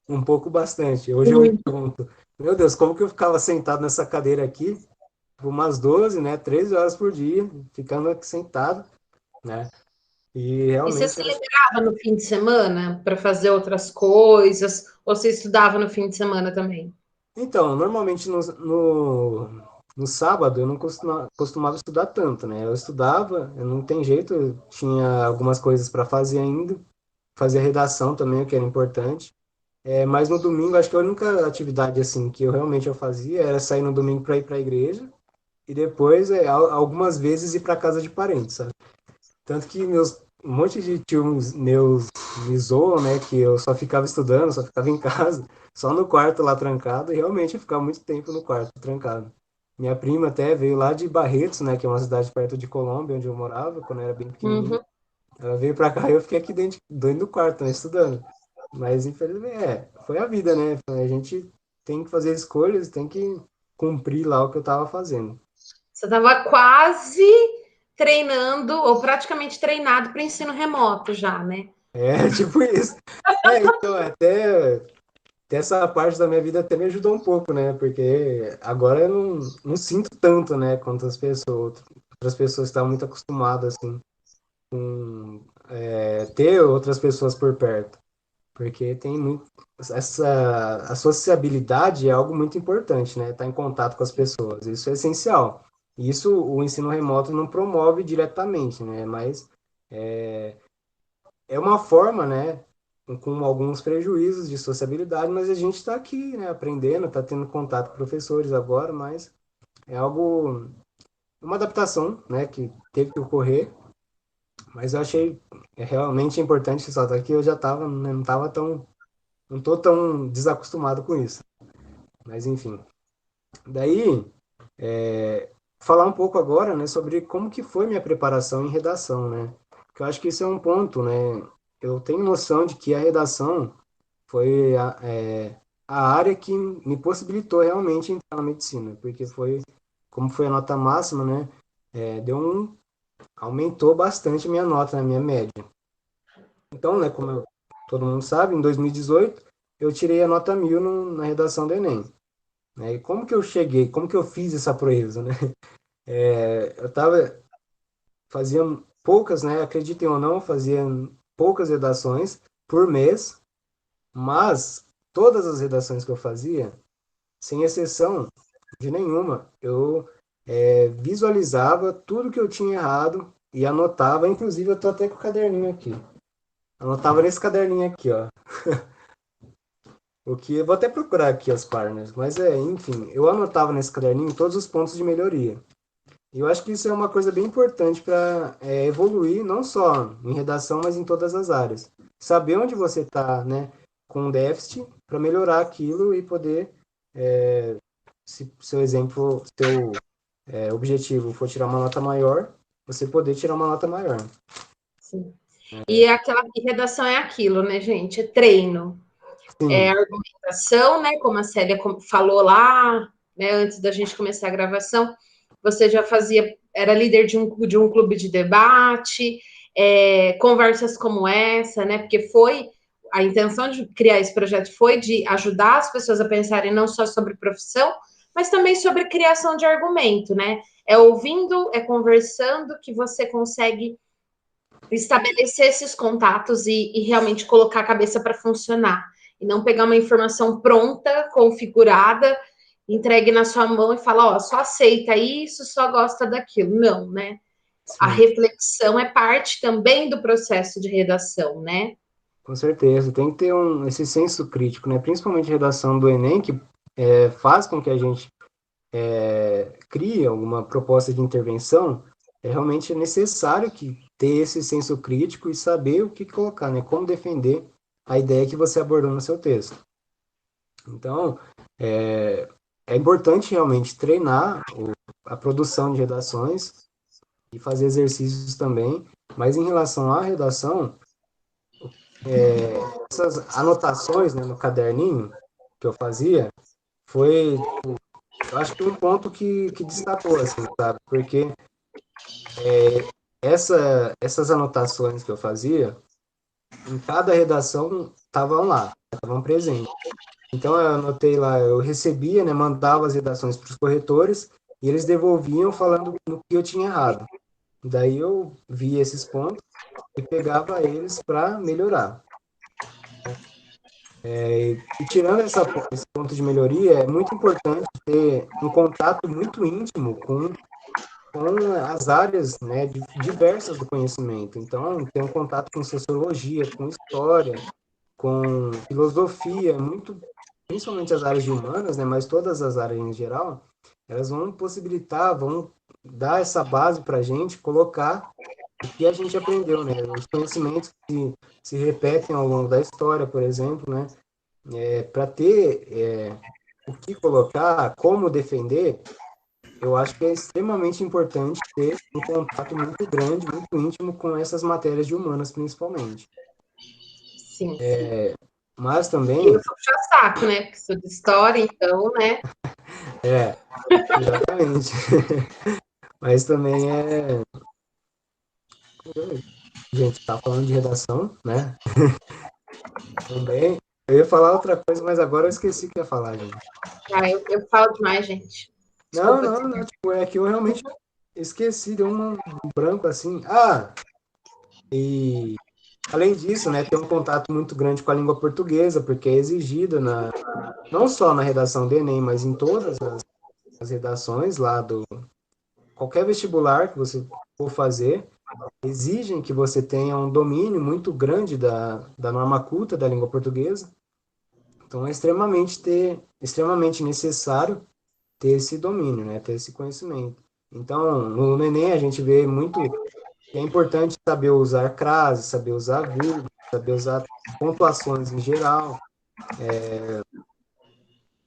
Um pouco bastante. Hoje eu me Muito. pergunto, meu Deus, como que eu ficava sentado nessa cadeira aqui por umas 12, né, 13 horas por dia, ficando aqui sentado, né? E E você realmente, se liberava no fim de semana para fazer outras coisas? Ou você estudava no fim de semana também? então, normalmente no sábado eu não costumava estudar tanto, né? Eu estudava, eu não tem jeito, eu tinha algumas coisas para fazer ainda, fazia redação também, o que era importante. Mas no domingo, acho que a única atividade assim que eu fazia era sair no domingo para ir para a igreja e depois, algumas vezes, ir para casa de parentes, sabe? Tanto que um monte de tios meus me zoam, né? Que eu só ficava estudando, só ficava em casa, só no quarto lá trancado, e realmente eu ficava muito tempo no quarto trancado. Minha prima até veio lá de Barretos, né? Que é uma cidade perto de Colômbia, onde eu morava, quando eu era bem pequenininho. Uhum. Ela veio pra cá e eu fiquei aqui dentro do quarto, né? Estudando. Mas, infelizmente, foi a vida, né? A gente tem que fazer escolhas, tem que cumprir lá o que eu tava fazendo. Você estava quase treinando, ou praticamente treinado para o ensino remoto já, né? Tipo isso. Então, até essa parte da minha vida até me ajudou um pouco, né? Porque agora eu não sinto tanto, né? Quanto as pessoas. Outras pessoas estão muito acostumadas, assim, ter outras pessoas por perto. Porque tem muito. A sociabilidade é algo muito importante, né? Estar em contato com as pessoas. Isso é essencial. Isso o ensino remoto não promove diretamente, né? Mas é uma forma, né? Com alguns prejuízos de sociabilidade, mas a gente está aqui, né? Aprendendo, está tendo contato com professores agora, mas é algo. Uma adaptação, né? Que teve que ocorrer, mas eu achei realmente importante ressaltar que eu já estava, né, não estava tão. Não estou tão desacostumado com isso. Mas enfim. Daí, falar um pouco agora, né, sobre como que foi minha preparação em redação, né? Porque eu acho que isso é um ponto, né? Eu tenho noção de que a redação foi a área que me possibilitou realmente entrar na medicina, porque como foi a nota máxima, né? Aumentou bastante a minha nota, a minha média. Então, né, todo mundo sabe, em 2018 eu tirei a nota 1000 na redação do Enem. Né? E como que eu cheguei, como que eu fiz essa proeza, né? Fazia poucas, né? Acreditem ou não, fazia poucas redações por mês, mas todas as redações que eu fazia, sem exceção de nenhuma, eu visualizava tudo que eu tinha errado e anotava. Inclusive, eu tô até com o caderninho aqui. Anotava nesse caderninho aqui, ó. O que eu vou até procurar aqui as partners, mas enfim, eu anotava nesse caderninho todos os pontos de melhoria. E eu acho que isso é uma coisa bem importante para evoluir, não só em redação, mas em todas as áreas. Saber onde você está, né, com déficit para melhorar aquilo e poder, se seu exemplo, seu objetivo for tirar uma nota maior, você poder tirar uma nota maior. Sim. E aquela redação é aquilo, né, gente? É treino. É Sim, argumentação, né? Como a Célia falou lá, né, antes da gente começar a gravação, você já fazia, era líder de um clube de debate, conversas como essa, né? Porque foi a intenção de criar esse projeto foi de ajudar as pessoas a pensarem não só sobre profissão, mas também sobre criação de argumento, né? É ouvindo, é conversando que você consegue estabelecer esses contatos e realmente colocar a cabeça para funcionar. E não pegar uma informação pronta, configurada, entregue na sua mão e falar, ó, só aceita isso, só gosta daquilo. Não, né? A sim, reflexão é parte também do processo de redação, né? com certeza. Tem que ter esse senso crítico, né? Principalmente a redação do Enem, que faz com que a gente cria uma proposta de intervenção, realmente necessário que ter esse senso crítico e saber o que colocar, né? Como defender a ideia que você abordou no seu texto. Então, é importante realmente treinar a produção de redações e fazer exercícios também, mas em relação à redação, essas anotações, né, no caderninho que eu fazia, foi, eu acho que um ponto que destacou, assim, sabe? Porque essas anotações que eu fazia, em cada redação estavam lá, estavam presentes. Então eu anotei lá, eu recebia, né, mandava as redações para os corretores e eles devolviam falando no que eu tinha errado. Daí eu via esses pontos e pegava eles para melhorar. E tirando esse ponto de melhoria, é muito importante ter um contato muito íntimo com as áreas, né, diversas do conhecimento. Então, ter um contato com sociologia, com história, com filosofia, muito, principalmente as áreas de humanas, né, mas todas as áreas em geral, elas vão possibilitar, vão dar essa base para a gente colocar o que a gente aprendeu, né, os conhecimentos que se repetem ao longo da história, por exemplo, né, para ter o que colocar, como defender, eu acho que é extremamente importante ter um contato muito grande, muito íntimo com essas matérias de humanas, principalmente. Sim. Mas E eu também, sou puxa-saco, né? Porque sou de história, então, né? é, exatamente. Mas também a gente tá falando de redação, né? Também, eu ia falar outra coisa, mas agora eu esqueci o que eu ia falar, gente. Ah, eu falo demais, gente. Não, Desculpa. não, não, tipo, é que eu realmente esqueci, deu um branco assim. Ah, e além disso, né, ter um contato muito grande com a língua portuguesa, porque é exigida não só na redação do Enem, mas em todas as redações lá do qualquer vestibular que você for fazer, exigem que você tenha um domínio muito grande da norma culta da língua portuguesa. Então é extremamente necessário ter esse domínio, né, ter esse conhecimento. Então, no Enem a gente vê muito que é importante saber usar crase, saber usar vírgula, saber usar pontuações em geral.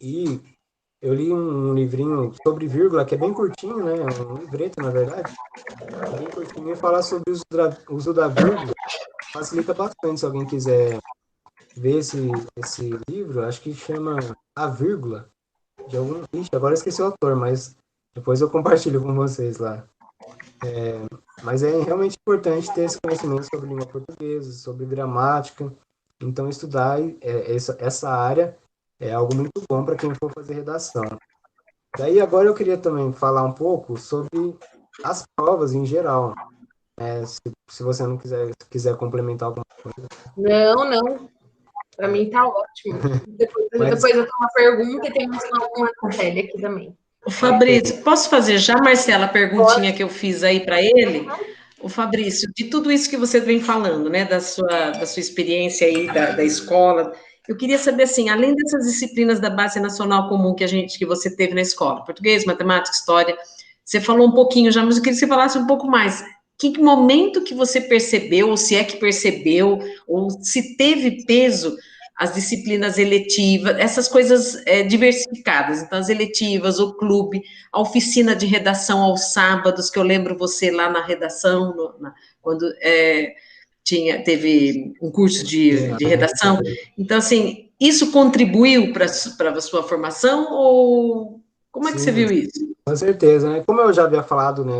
E eu li um livrinho sobre vírgula, que é bem curtinho, né? Um livreto, na verdade. É bem curtinho e fala sobre o uso da vírgula. Facilita bastante se alguém quiser ver esse livro. Acho que chama A Vírgula, de algum... Ixi, agora eu esqueci o autor, mas depois eu compartilho com vocês lá. Mas é realmente importante ter esse conhecimento sobre língua portuguesa, sobre gramática. Então, estudar essa área é algo muito bom para quem for fazer redação. Daí agora eu queria também falar um pouco sobre as provas em geral. Se você não quiser complementar alguma coisa. Não, não. Para É, mim tá ótimo. mas, Depois eu tenho uma pergunta e tem mais uma Célia aqui também. O ok. Fabrício, posso fazer já, Marcela, a perguntinha Pode. que eu fiz aí para ele? O Fabrício, de tudo isso que você vem falando, né, da sua experiência aí da escola, eu queria saber assim, além dessas disciplinas da base nacional comum que você teve na escola, português, matemática, história, você falou um pouquinho já, mas eu queria que você falasse um pouco mais. Que momento que você percebeu, ou se é que percebeu, ou se teve peso as disciplinas eletivas, essas coisas diversificadas, então as eletivas, o clube, a oficina de redação aos sábados, que eu lembro você lá na redação, quando teve um curso de redação. Então, assim, isso contribuiu para a sua formação ou como é que você Sim, viu isso? com certeza, né? Como eu já havia falado, né,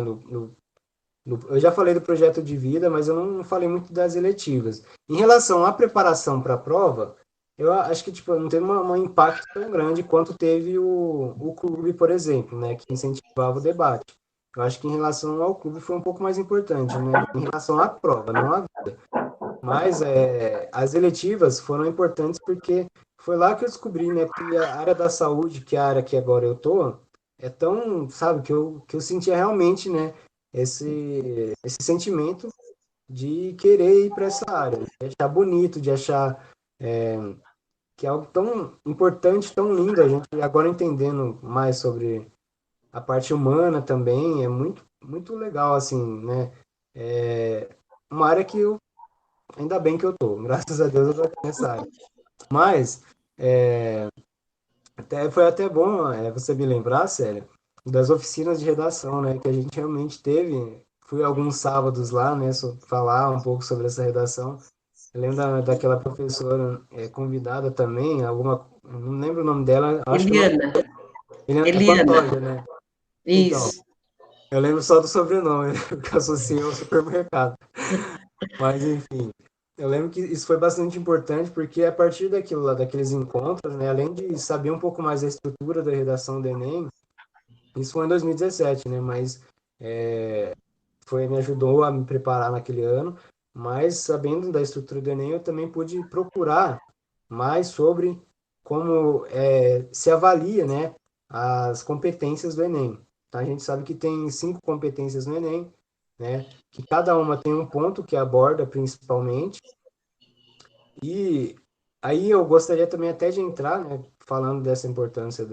eu já falei do projeto de vida, mas eu não falei muito das eletivas. Em relação à preparação para a prova, eu acho que tipo, não teve um impacto tão grande quanto teve o clube, por exemplo, né, que incentivava o debate. Eu acho que em relação ao clube foi um pouco mais importante, né, em relação à prova, não à vida. Mas as eletivas foram importantes porque foi lá que eu descobri, né, que a área da saúde, que é a área que agora eu tô, é tão, sabe, que eu sentia realmente, né, esse sentimento de querer ir para essa área, né, de achar bonito, de achar que é algo tão importante, tão lindo, a gente agora entendendo mais sobre a parte humana também, é muito, muito legal, assim, né, é uma área que eu, ainda bem que eu tô, graças a Deus eu tô aqui nessa área. Mas, foi até bom você me lembrar, Célia, das oficinas de redação, né? Que a gente realmente teve. Fui alguns sábados lá, né? Falar um pouco sobre essa redação. Eu lembro daquela professora convidada também, não lembro o nome dela, acho que o nome Eliana, é Eliana, Pantoja, né? Então, isso. eu lembro só do sobrenome, que associei ao supermercado. Mas, enfim, eu lembro que isso foi bastante importante, porque a partir daquilo lá, daqueles encontros, né, além de saber um pouco mais da estrutura da redação do Enem, isso foi em 2017, né, mas me ajudou a me preparar naquele ano, mas sabendo da estrutura do Enem, eu também pude procurar mais sobre como se avalia, né, as competências do Enem. Tá? A gente sabe que tem 5 competências no Enem, né, que cada uma tem um ponto que aborda principalmente, e aí eu gostaria também até de entrar, né, falando dessa importância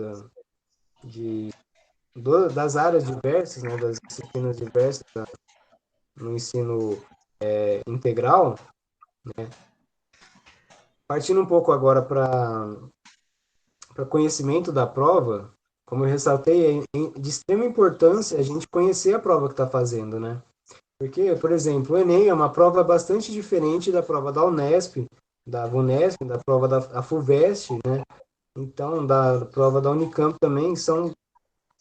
das áreas diversas, né, das disciplinas diversas no ensino integral, partindo um pouco agora para conhecimento da prova, como eu ressaltei, de extrema importância a gente conhecer a prova que está fazendo, né? Porque, por exemplo, o Enem é uma prova bastante diferente da prova da Unesp, da VUNESP, da prova da FUVEST, né? Então, da prova da Unicamp também são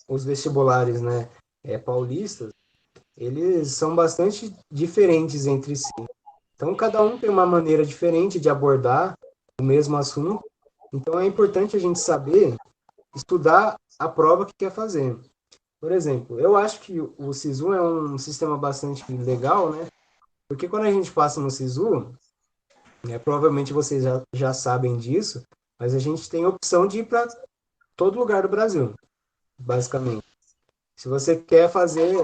os vestibulares, né, paulistas, eles são bastante diferentes entre si. Então, cada um tem uma maneira diferente de abordar o mesmo assunto. Então, é importante a gente saber estudar a prova que quer fazer. Por exemplo, eu acho que o SISU é um sistema bastante legal, né? Porque quando a gente passa no SISU, provavelmente vocês já sabem disso, mas a gente tem a opção de ir para todo lugar do Brasil, basicamente. Se você quer fazer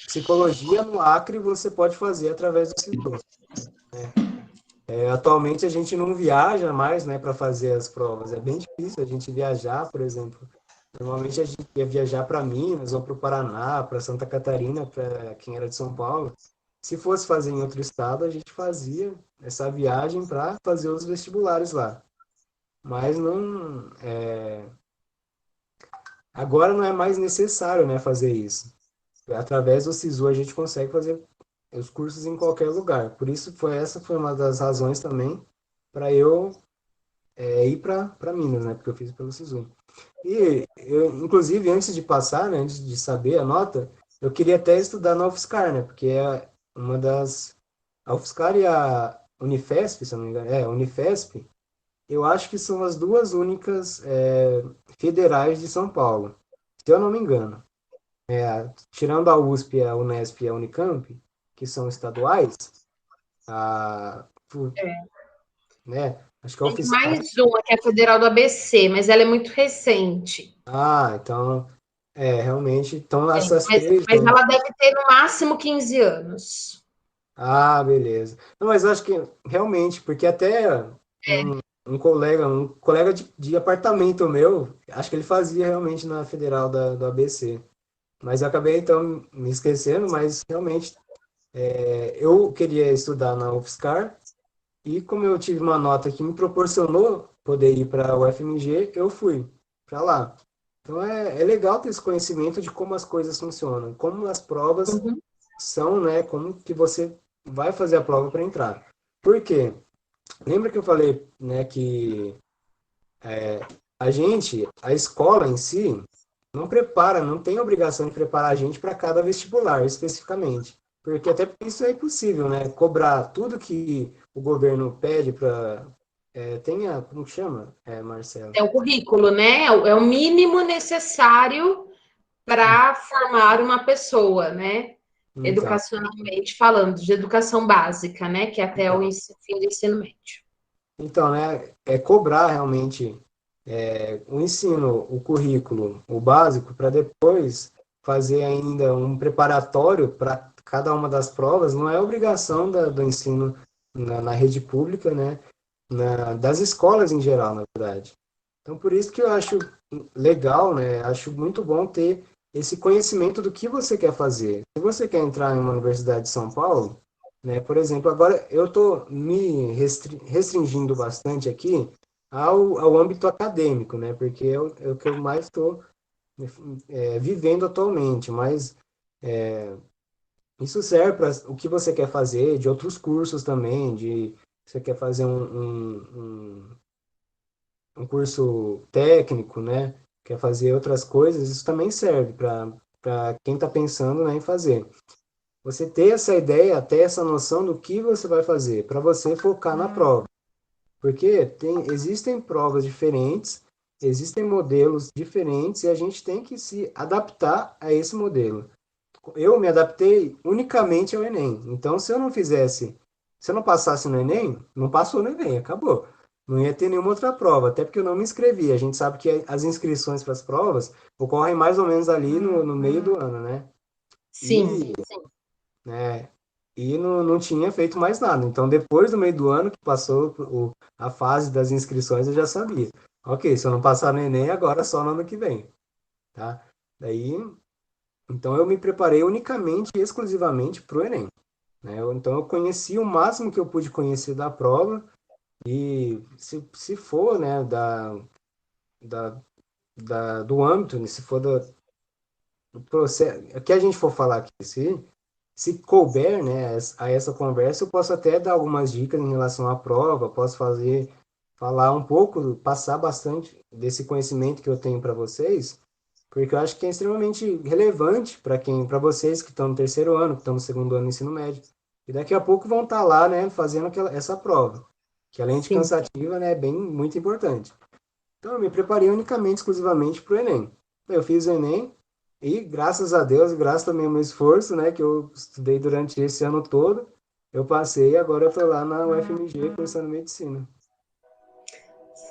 psicologia no Acre, você pode fazer através do SISU. Atualmente a gente não viaja mais, né, para fazer as provas. É bem difícil a gente viajar, por exemplo. Normalmente a gente ia viajar para Minas ou para o Paraná, para Santa Catarina, para quem era de São Paulo. Se fosse fazer em outro estado, a gente fazia essa viagem para fazer os vestibulares lá. Mas não, agora não é mais necessário, né, fazer isso. Através do SISU a gente consegue fazer os cursos em qualquer lugar. Por isso essa foi uma das razões também para eu ir para Minas, né? Porque eu fiz pelo SISU. E eu, inclusive, antes de passar, né, antes de saber a nota, eu queria até estudar na UFSCar, né? Porque é uma das a UFSCar e a Unifesp, se eu não me engano, a Unifesp, eu acho que são as duas únicas federais de São Paulo. se eu não me engano, tirando a USP, a Unesp e a Unicamp, que são estaduais, a, né, acho que a Tem UFSCar. mais uma, que é a Federal do ABC, mas ela é muito recente. Então, realmente, então essas Mas, três, mas né? ela deve ter no máximo 15 anos. Beleza. Não, mas eu acho que realmente, porque até um colega de apartamento meu, acho que ele fazia realmente na Federal do ABC. Mas eu acabei então me esquecendo, mas realmente eu queria estudar na UFSCar e como eu tive uma nota que me proporcionou poder ir para o UFMG, eu fui para lá. Então é legal ter esse conhecimento de como as coisas funcionam, como as provas Uhum. são, né? Como que você vai fazer a prova para entrar. Por quê? Lembra que eu falei, né, que a escola em si, não prepara, não tem obrigação de preparar a gente para cada vestibular, especificamente. Porque até por isso é impossível, né? Cobrar tudo que o governo pede para. Tenha, como que chama, Marcelo? É o currículo, né? É o mínimo necessário para formar uma pessoa, né? Então, Educacionalmente falando, de educação básica, né? Que é até o então, fim do ensino médio. então, né? É cobrar realmente o ensino, o currículo, o básico, para depois fazer ainda um preparatório para cada uma das provas, não é obrigação do ensino na rede pública, né? Das escolas em geral, na verdade. Então, por isso que eu acho legal, né? Acho muito bom ter esse conhecimento do que você quer fazer. Se você quer entrar em uma universidade de São Paulo, né? Por exemplo, agora eu estou me restringindo bastante aqui ao âmbito acadêmico, né? Porque é o que eu mais estou vivendo atualmente. Mas isso serve para o que você quer fazer, de outros cursos também, de você quer fazer um curso técnico, né? Quer fazer outras coisas, isso também serve para quem está pensando, né, em fazer. Você ter essa ideia, ter essa noção do que você vai fazer, para você focar na prova. Porque existem provas diferentes, existem modelos diferentes e a gente tem que se adaptar a esse modelo. Eu me adaptei unicamente ao Enem. Então, se eu não passasse no Enem, não passou no Enem, acabou. Não ia ter nenhuma outra prova, até porque eu não me inscrevi. A gente sabe que as inscrições para as provas ocorrem mais ou menos ali no meio do ano, né? Sim, E, né, não tinha feito mais nada. Então, depois do meio do ano que passou a fase das inscrições, eu já sabia. Ok, se eu não passar no Enem, agora só no ano que vem, tá? Daí, então eu me preparei unicamente e exclusivamente para o Enem, né? Então eu conheci o máximo que eu pude conhecer da prova e se for, né, da, do âmbito, né, se for do processo, o que a gente for falar aqui, se couber, né, a essa conversa, eu posso até dar algumas dicas em relação à prova, posso falar um pouco, passar bastante desse conhecimento que eu tenho para vocês, porque eu acho que é extremamente relevante para vocês que estão no terceiro ano, que estão no segundo ano do ensino médio, e daqui a pouco vão estar lá, né, fazendo essa prova, que além de sim. cansativa, né, é bem muito importante. Então, eu me preparei unicamente, exclusivamente para o Enem. Eu fiz o Enem e, graças a Deus, graças também ao meu esforço, né, que eu estudei durante esse ano todo, eu passei e agora eu estou lá na UFMG cursando medicina.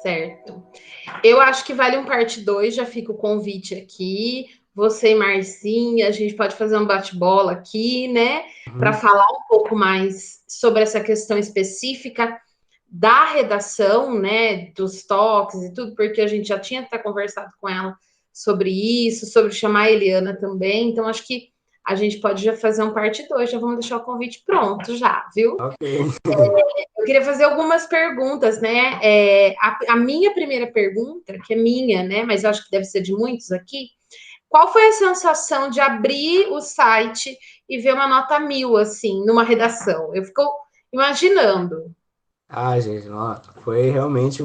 Certo. Eu acho que vale um parte 2. Já fica o convite aqui. Você e Marcinha, a gente pode fazer um bate-bola aqui, né? Para Uhum. falar um pouco mais sobre essa questão específica da redação, né? Dos toques e tudo, porque a gente já tinha até conversado com ela sobre isso, sobre chamar a Eliana também. Então, acho que a gente pode já fazer um parte 2. Já vamos deixar o convite pronto já, viu? Ok. Eu queria fazer algumas perguntas, né? A minha primeira pergunta, que é minha, né? Mas eu acho que deve ser de muitos aqui. Qual foi a sensação de abrir o site e ver uma nota 1000, assim, numa redação? Eu fico imaginando. Gente, ó, foi realmente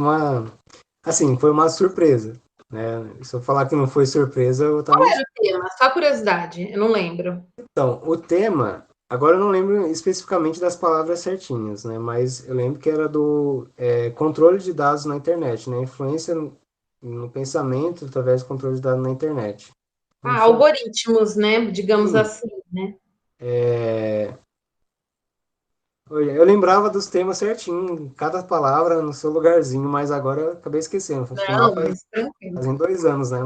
assim, foi uma surpresa, né? Se eu falar que não foi surpresa, eu tá Qual era mentindo. o tema? Só curiosidade, eu não lembro. Então, o tema, agora eu não lembro especificamente das palavras certinhas, né? Mas eu lembro que era do controle de dados na internet, né? Influência no pensamento através do controle de dados na internet. Algoritmos, né? Digamos assim, né? Eu lembrava dos temas certinho, cada palavra no seu lugarzinho, mas agora eu acabei esquecendo. Afinal, Não, mas tranquilo. fazem 2 anos, né?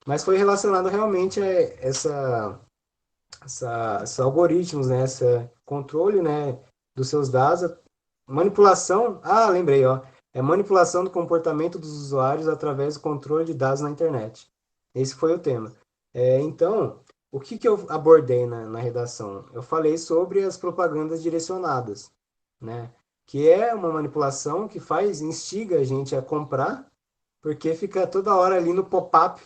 Mas foi relacionado realmente a esses algoritmos, né? Esse controle, né? Dos seus dados, manipulação. Ah, lembrei, ó. É manipulação do comportamento dos usuários através do controle de dados na internet. Esse foi o tema. Então, o que eu abordei na redação? Eu falei sobre as propagandas direcionadas, né? Que é uma manipulação que instiga a gente a comprar, porque fica toda hora ali no pop-up,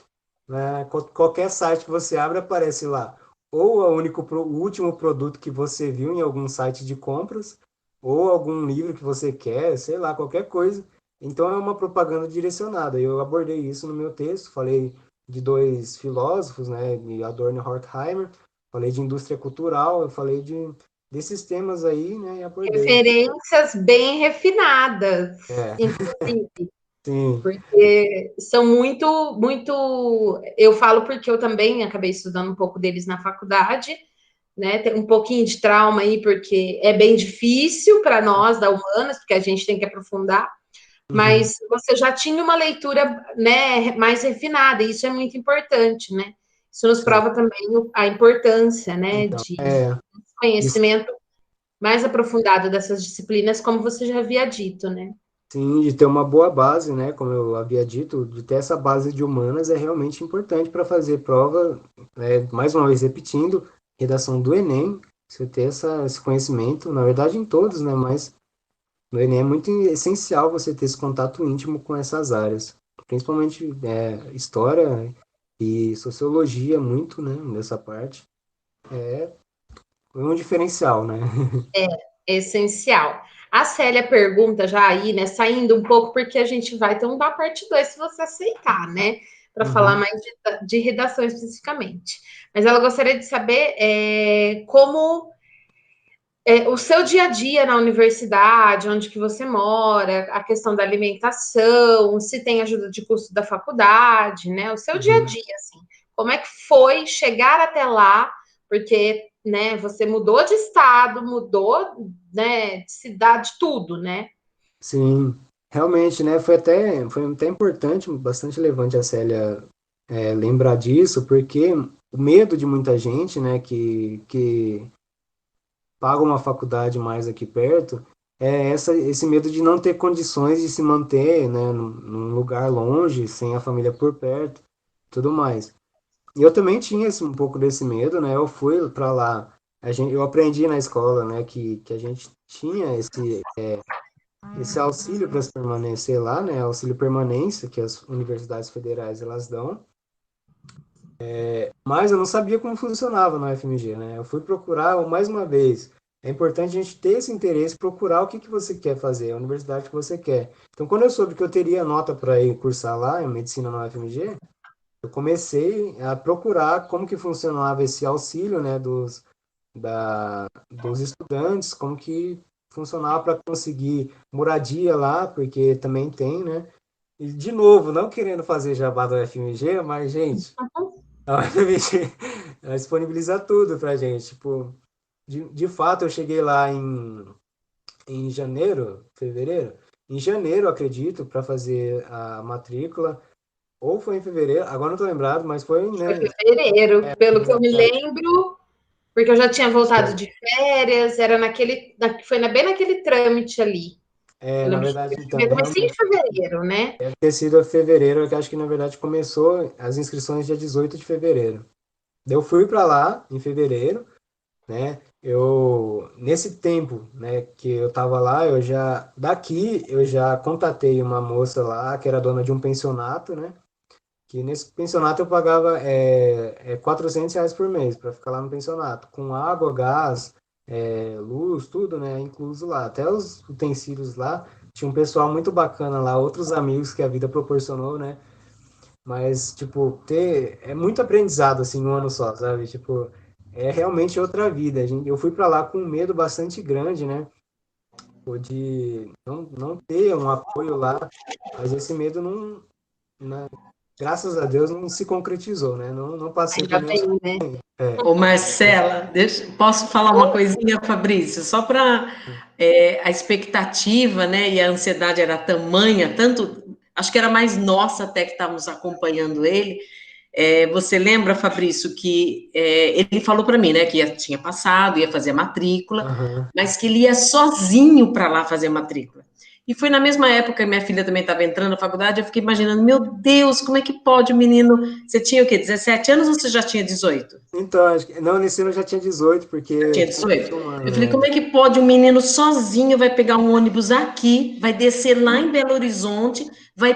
né? Qualquer site que você abre aparece lá ou o último produto que você viu em algum site de compras, ou algum livro que você quer, sei lá, qualquer coisa. Então é uma propaganda direcionada. Eu abordei isso no meu texto, falei de dois filósofos, né, de Adorno e Horkheimer, falei de indústria cultural, eu falei desses temas aí, né, e abordei. Referências bem refinadas, É, inclusive. sim. Porque são muito, muito. Eu falo porque eu também acabei estudando um pouco deles na faculdade, né? Tem um pouquinho de trauma aí, porque é bem difícil para nós da humanas, porque a gente tem que aprofundar, Uhum. mas você já tinha uma leitura, né, mais refinada, e isso é muito importante, né? Isso nos Sim. prova também a importância, né, Então, de isso. conhecimento mais aprofundado dessas disciplinas, como você já havia dito, né? Sim, de ter uma boa base, né? Como eu havia dito, de ter essa base de humanas é realmente importante para fazer prova, mais uma vez repetindo, redação do Enem, você ter esse conhecimento, na verdade em todos, né? Mas no Enem é muito essencial você ter esse contato íntimo com essas áreas, principalmente história e sociologia, muito, né? Nessa parte. É um diferencial, né? Essencial. A Célia pergunta já aí, né, saindo um pouco, porque a gente vai ter uma parte 2 se você aceitar, né, para falar Uhum. mais de redação especificamente. Mas ela gostaria de saber como o seu dia a dia na universidade, onde que você mora, a questão da alimentação, se tem ajuda de custo da faculdade, né, o seu dia a Uhum. dia, assim, como é que foi chegar até lá, porque, né, você mudou de estado, mudou, né, de cidade, tudo, né? Sim, realmente, né? Foi até importante, bastante relevante a Célia lembrar disso, porque o medo de muita gente, né, que paga uma faculdade mais aqui perto, é esse medo de não ter condições de se manter, né, num lugar longe, sem a família por perto, tudo mais. E eu também tinha um pouco desse medo, né? Eu fui para lá, eu aprendi na escola, né, que a gente tinha esse auxílio para se permanecer lá, né, auxílio permanência que as universidades federais elas dão, mas eu não sabia como funcionava na UFMG, né? Eu fui procurar mais uma vez. É importante a gente ter esse interesse, procurar o que que você quer fazer, a universidade que você quer. Então, quando eu soube que eu teria nota para ir cursar lá em medicina na UFMG, eu comecei a procurar como que funcionava esse auxílio, né, dos estudantes, como que funcionava para conseguir moradia lá, porque também tem, né? E, de novo, não querendo fazer jabá da UFMG, mas, gente, a UFMG ela disponibiliza tudo pra gente. Tipo, de fato, eu cheguei lá em janeiro, fevereiro. Em janeiro, acredito, para fazer a matrícula. Ou foi em fevereiro, agora não tô lembrado, mas foi, Foi né? fevereiro, pelo que eu me lembro, porque eu já tinha voltado Foi. de férias, era foi bem naquele trâmite ali. Eu Na lembro que verdade, foi então, comecinho de realmente, fevereiro, né? deve ter sido a fevereiro, que acho que na verdade começou as inscrições dia 18 de fevereiro. Eu fui para lá em fevereiro, né? Nesse tempo, né, que eu tava lá, eu já contatei uma moça lá que era dona de um pensionato, né? Que nesse pensionato eu pagava R$ 400 por mês para ficar lá no pensionato, com água, gás, luz, tudo, né, incluso lá. Até os utensílios lá, tinha um pessoal muito bacana lá, outros amigos que a vida proporcionou, né? Mas, tipo, é muito aprendizado, assim, num ano só, sabe? Tipo, é realmente outra vida. Eu fui para lá com um medo bastante grande, né? De não ter um apoio lá, mas esse medo não, né? graças a Deus não se concretizou, né? Não passei por Ainda nenhum. bem, né? Ô, Marcela, posso falar uma coisinha, Fabrício? Só para a expectativa, né, e a ansiedade era tamanha, tanto, acho que era mais nossa até que estávamos acompanhando ele. Você lembra, Fabrício, que ele falou para mim, né, que tinha passado, ia fazer a matrícula, Aham. mas que ele ia sozinho para lá fazer a matrícula. E foi na mesma época que minha filha também estava entrando na faculdade, eu fiquei imaginando, meu Deus, como é que pode o menino... Você tinha o quê, 17 anos ou você já tinha 18? Então, não, nesse ano eu já tinha 18, porque Tinha tinha 18? um ano, Eu falei, né? como é que pode um menino sozinho vai pegar um ônibus aqui, vai descer lá em Belo Horizonte, vai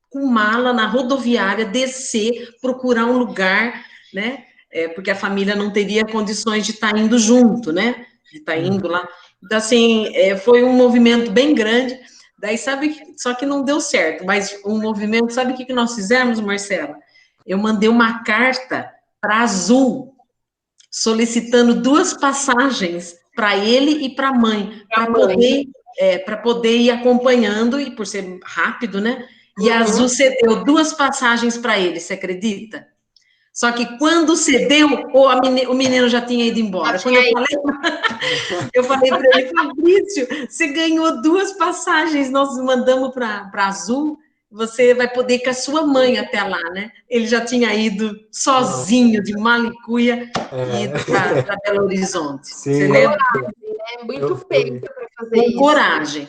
com mala na rodoviária, descer, procurar um lugar, né? Porque a família não teria condições de estar indo junto, né? De estar Hum. indo lá. Então, assim, foi um movimento bem grande. Daí, só que não deu certo, mas um movimento, sabe o que nós fizemos, Marcela? Eu mandei uma carta para Azul, solicitando 2 passagens para ele e para a mãe, Pra mãe. para poder ir acompanhando, e por ser rápido, né? E a Azul Uhum. cedeu 2 passagens para ele, você acredita? Só que quando cedeu, o menino já tinha ido Já embora. Quando tinha aí. eu falei para ele, Fabrício, você ganhou 2 passagens, nós mandamos para Azul, você vai poder ir com a sua mãe até lá, né? Ele já tinha ido Nossa, sozinho, de Malicuia, e é, ido para Belo Horizonte. Você sim, lembra? Coragem, né? eu Muito peito fui. para fazer Com isso. coragem.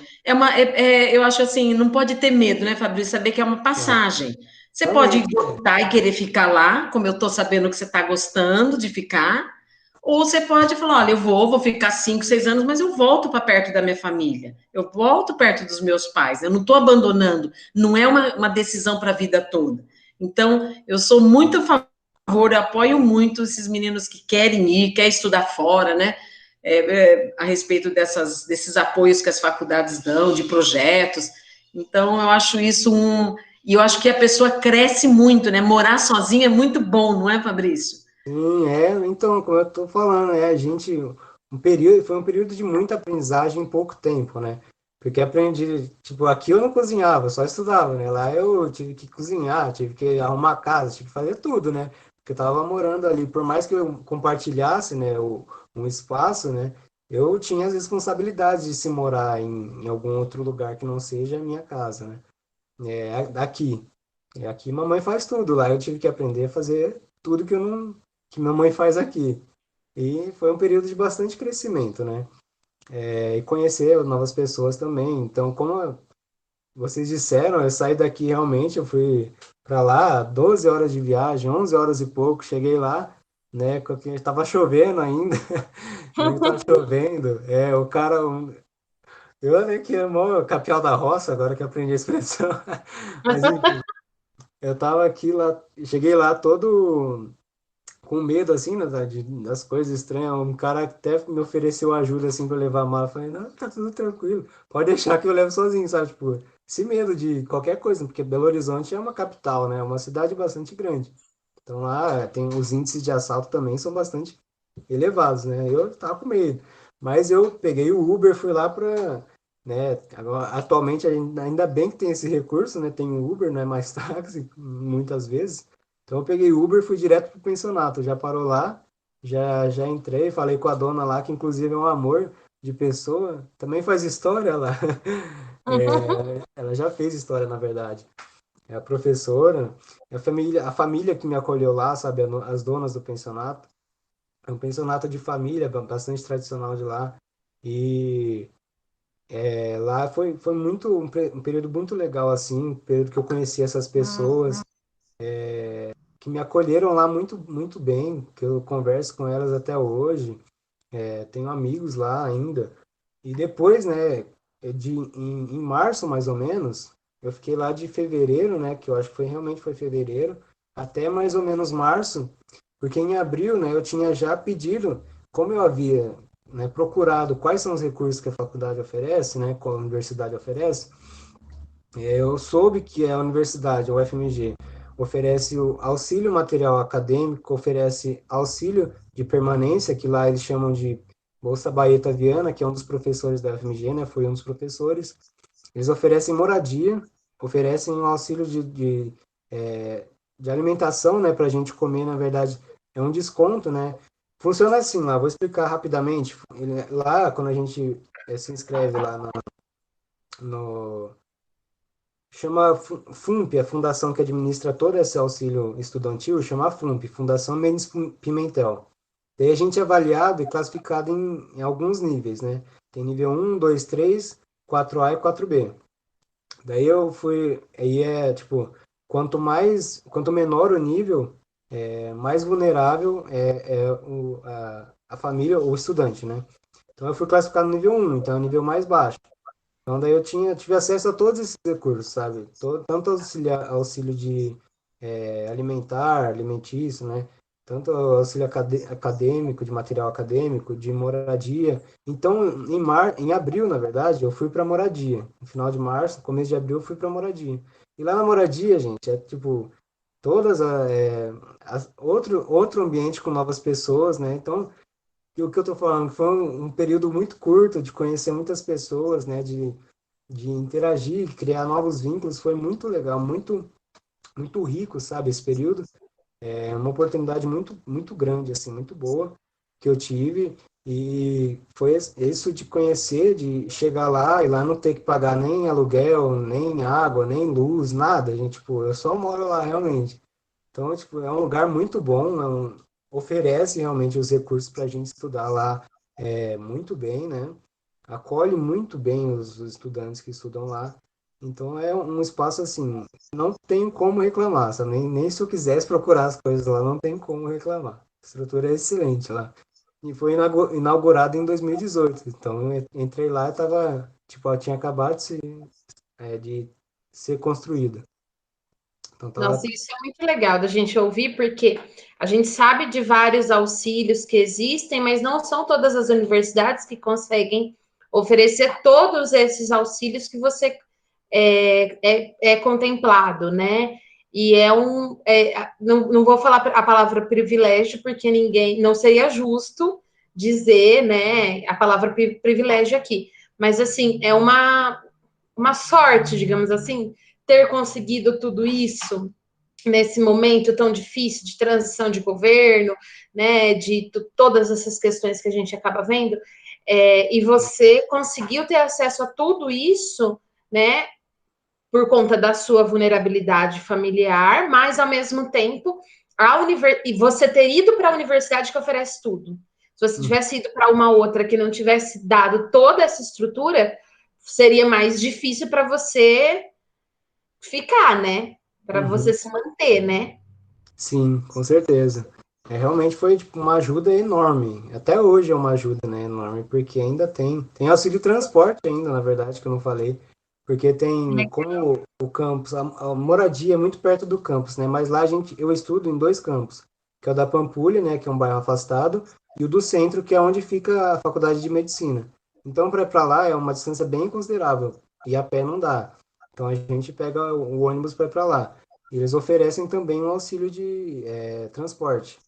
Eu acho assim, não pode ter medo, né, Fabrício? Saber que é uma É, passagem. Você pode realmente, gostar e querer ficar lá, como eu estou sabendo que você está gostando de ficar, ou você pode falar, olha, vou ficar 5, 6 anos, mas eu volto para perto da minha família, eu volto perto dos meus pais, eu não estou abandonando, não é uma decisão para a vida toda. Então, eu sou muito a favor, eu apoio muito esses meninos que querem ir, querem estudar fora, né? A respeito desses apoios que as faculdades dão, de projetos. Então, eu acho isso E eu acho que a pessoa cresce muito, né? Morar sozinha é muito bom, não é, Fabrício? sim, então, como eu tô falando, foi um período de muita aprendizagem em pouco tempo, né? Porque aprendi, tipo, aqui eu não cozinhava, só estudava, né? Lá eu tive que cozinhar, tive que arrumar a casa, tive que fazer tudo, né? Porque eu tava morando ali, por mais que eu compartilhasse, né, um espaço, né? Eu tinha as responsabilidades de se morar em algum outro lugar que não seja a minha casa, né? Daqui. Aqui mamãe faz tudo, lá eu tive que aprender a fazer tudo que eu não, que minha mãe faz aqui. E foi um período de bastante crescimento, né? E conhecer novas pessoas também. Então, como vocês disseram, eu saí daqui realmente, eu fui para lá, 12 horas de viagem, 11 horas e pouco, cheguei lá, né, porque estava chovendo ainda, lembro que estava chovendo, o cara, eu né, que é mó capial da roça, agora que aprendi a expressão, mas enfim, eu tava aqui lá, cheguei lá todo com medo, assim, né, das coisas estranhas. Um cara até me ofereceu ajuda, assim, para levar a mala. Eu falei, não, tá tudo tranquilo. Pode deixar que eu levo sozinho, sabe? Tipo, esse medo de qualquer coisa, porque Belo Horizonte é uma capital, né? É uma cidade bastante grande. Então lá tem os índices de assalto também são bastante elevados, né? Eu tava com medo. Mas eu peguei o Uber, fui lá para, né? Agora, atualmente ainda bem que tem esse recurso, né? Tem o Uber, não é mais táxi, muitas vezes. Então eu peguei o Uber e fui direto pro pensionato. Já parou lá, já entrei, falei com a dona lá, que inclusive é um amor de pessoa. Também faz história lá. Ela já fez história, na verdade. É a professora, a família que me acolheu lá, sabe, as donas do pensionato. É um pensionato de família, bastante tradicional de lá. E lá foi um período muito legal, assim, um período que eu conheci essas pessoas que me acolheram lá muito, muito bem, que eu converso com elas até hoje. Tenho amigos lá ainda. E depois, né, em março mais ou menos, eu fiquei lá de fevereiro, né, que eu acho que realmente foi fevereiro, até mais ou menos março, porque em abril, né, eu tinha já pedido, como eu havia, né, procurado quais são os recursos que a faculdade oferece, né, que a universidade oferece, eu soube que a universidade, a UFMG, oferece o auxílio material acadêmico, oferece auxílio de permanência, que lá eles chamam de Bolsa Baeta Viana, que é um dos professores da UFMG, né? Foi um dos professores. Eles oferecem moradia, oferecem um auxílio de alimentação, né, para a gente comer, na verdade, é um desconto, né? Funciona assim lá, vou explicar rapidamente. Lá, quando a gente se inscreve lá no chama FUNP, a fundação que administra todo esse auxílio estudantil, chama FUNP, Fundação Mendes Pimentel. Daí a gente é avaliado e classificado em alguns níveis, né? Tem nível 1, 2, 3, 4A e 4B. Daí eu fui, aí tipo, quanto menor o nível, mais vulnerável a família ou o estudante, né? Então eu fui classificado no nível 1, então é o nível mais baixo. Então daí eu tive acesso a todos esses recursos, sabe? Tanto auxílio de alimentar, alimentício, né? Tanto auxílio acadêmico, de material acadêmico, de moradia. Então, em abril, na verdade, eu fui para moradia. No final de março, começo de abril, eu fui para moradia. E lá na moradia, gente, é tipo todas outro ambiente com novas pessoas, né? Então, e o que eu tô falando foi um período muito curto de conhecer muitas pessoas, né? De interagir, criar novos vínculos, foi muito legal, muito rico, sabe? Esse período é uma oportunidade muito grande, assim, muito boa que eu tive. E foi isso de conhecer, de chegar lá e lá não ter que pagar nem aluguel, nem água, nem luz, nada. Gente, tipo, eu só moro lá realmente. Então, tipo, é um lugar muito bom, oferece realmente os recursos para a gente estudar lá muito bem, né? Acolhe muito bem os estudantes que estudam lá. Então, é um espaço assim, não tem como reclamar, sabe? Nem se eu quisesse procurar as coisas lá, não tem como reclamar. A estrutura é excelente lá. E foi inaugurado em 2018. Então, eu entrei lá e tava, tipo, ela tinha acabado de ser construída. Então, tava. Nossa, isso é muito legal da gente ouvir, porque a gente sabe de vários auxílios que existem, mas não são todas as universidades que conseguem oferecer todos esses auxílios que você é contemplado, né? E não vou falar a palavra privilégio, porque ninguém, não seria justo dizer, né, a palavra privilégio aqui, mas assim, é uma sorte, digamos assim, ter conseguido tudo isso nesse momento tão difícil de transição de governo, né, de todas essas questões que a gente acaba vendo, e você conseguiu ter acesso a tudo isso, né, por conta da sua vulnerabilidade familiar, mas ao mesmo tempo e você ter ido para a universidade que oferece tudo. Se você tivesse ido para uma outra que não tivesse dado toda essa estrutura, seria mais difícil para você ficar, né? Para você Uhum. se manter, né? Sim, com certeza. Realmente foi tipo, uma ajuda enorme. Até hoje é uma ajuda, né, enorme, porque ainda tem auxílio transporte ainda, na verdade, que eu não falei, porque tem como o campus, a moradia é muito perto do campus, né? Mas lá eu estudo em dois campos, que é o da Pampulha, né, que é um bairro afastado, e o do centro, que é onde fica a faculdade de medicina. Então, para ir para lá é uma distância bem considerável e a pé não dá. Então a gente pega o ônibus para ir para lá. Eles oferecem também um auxílio de transporte,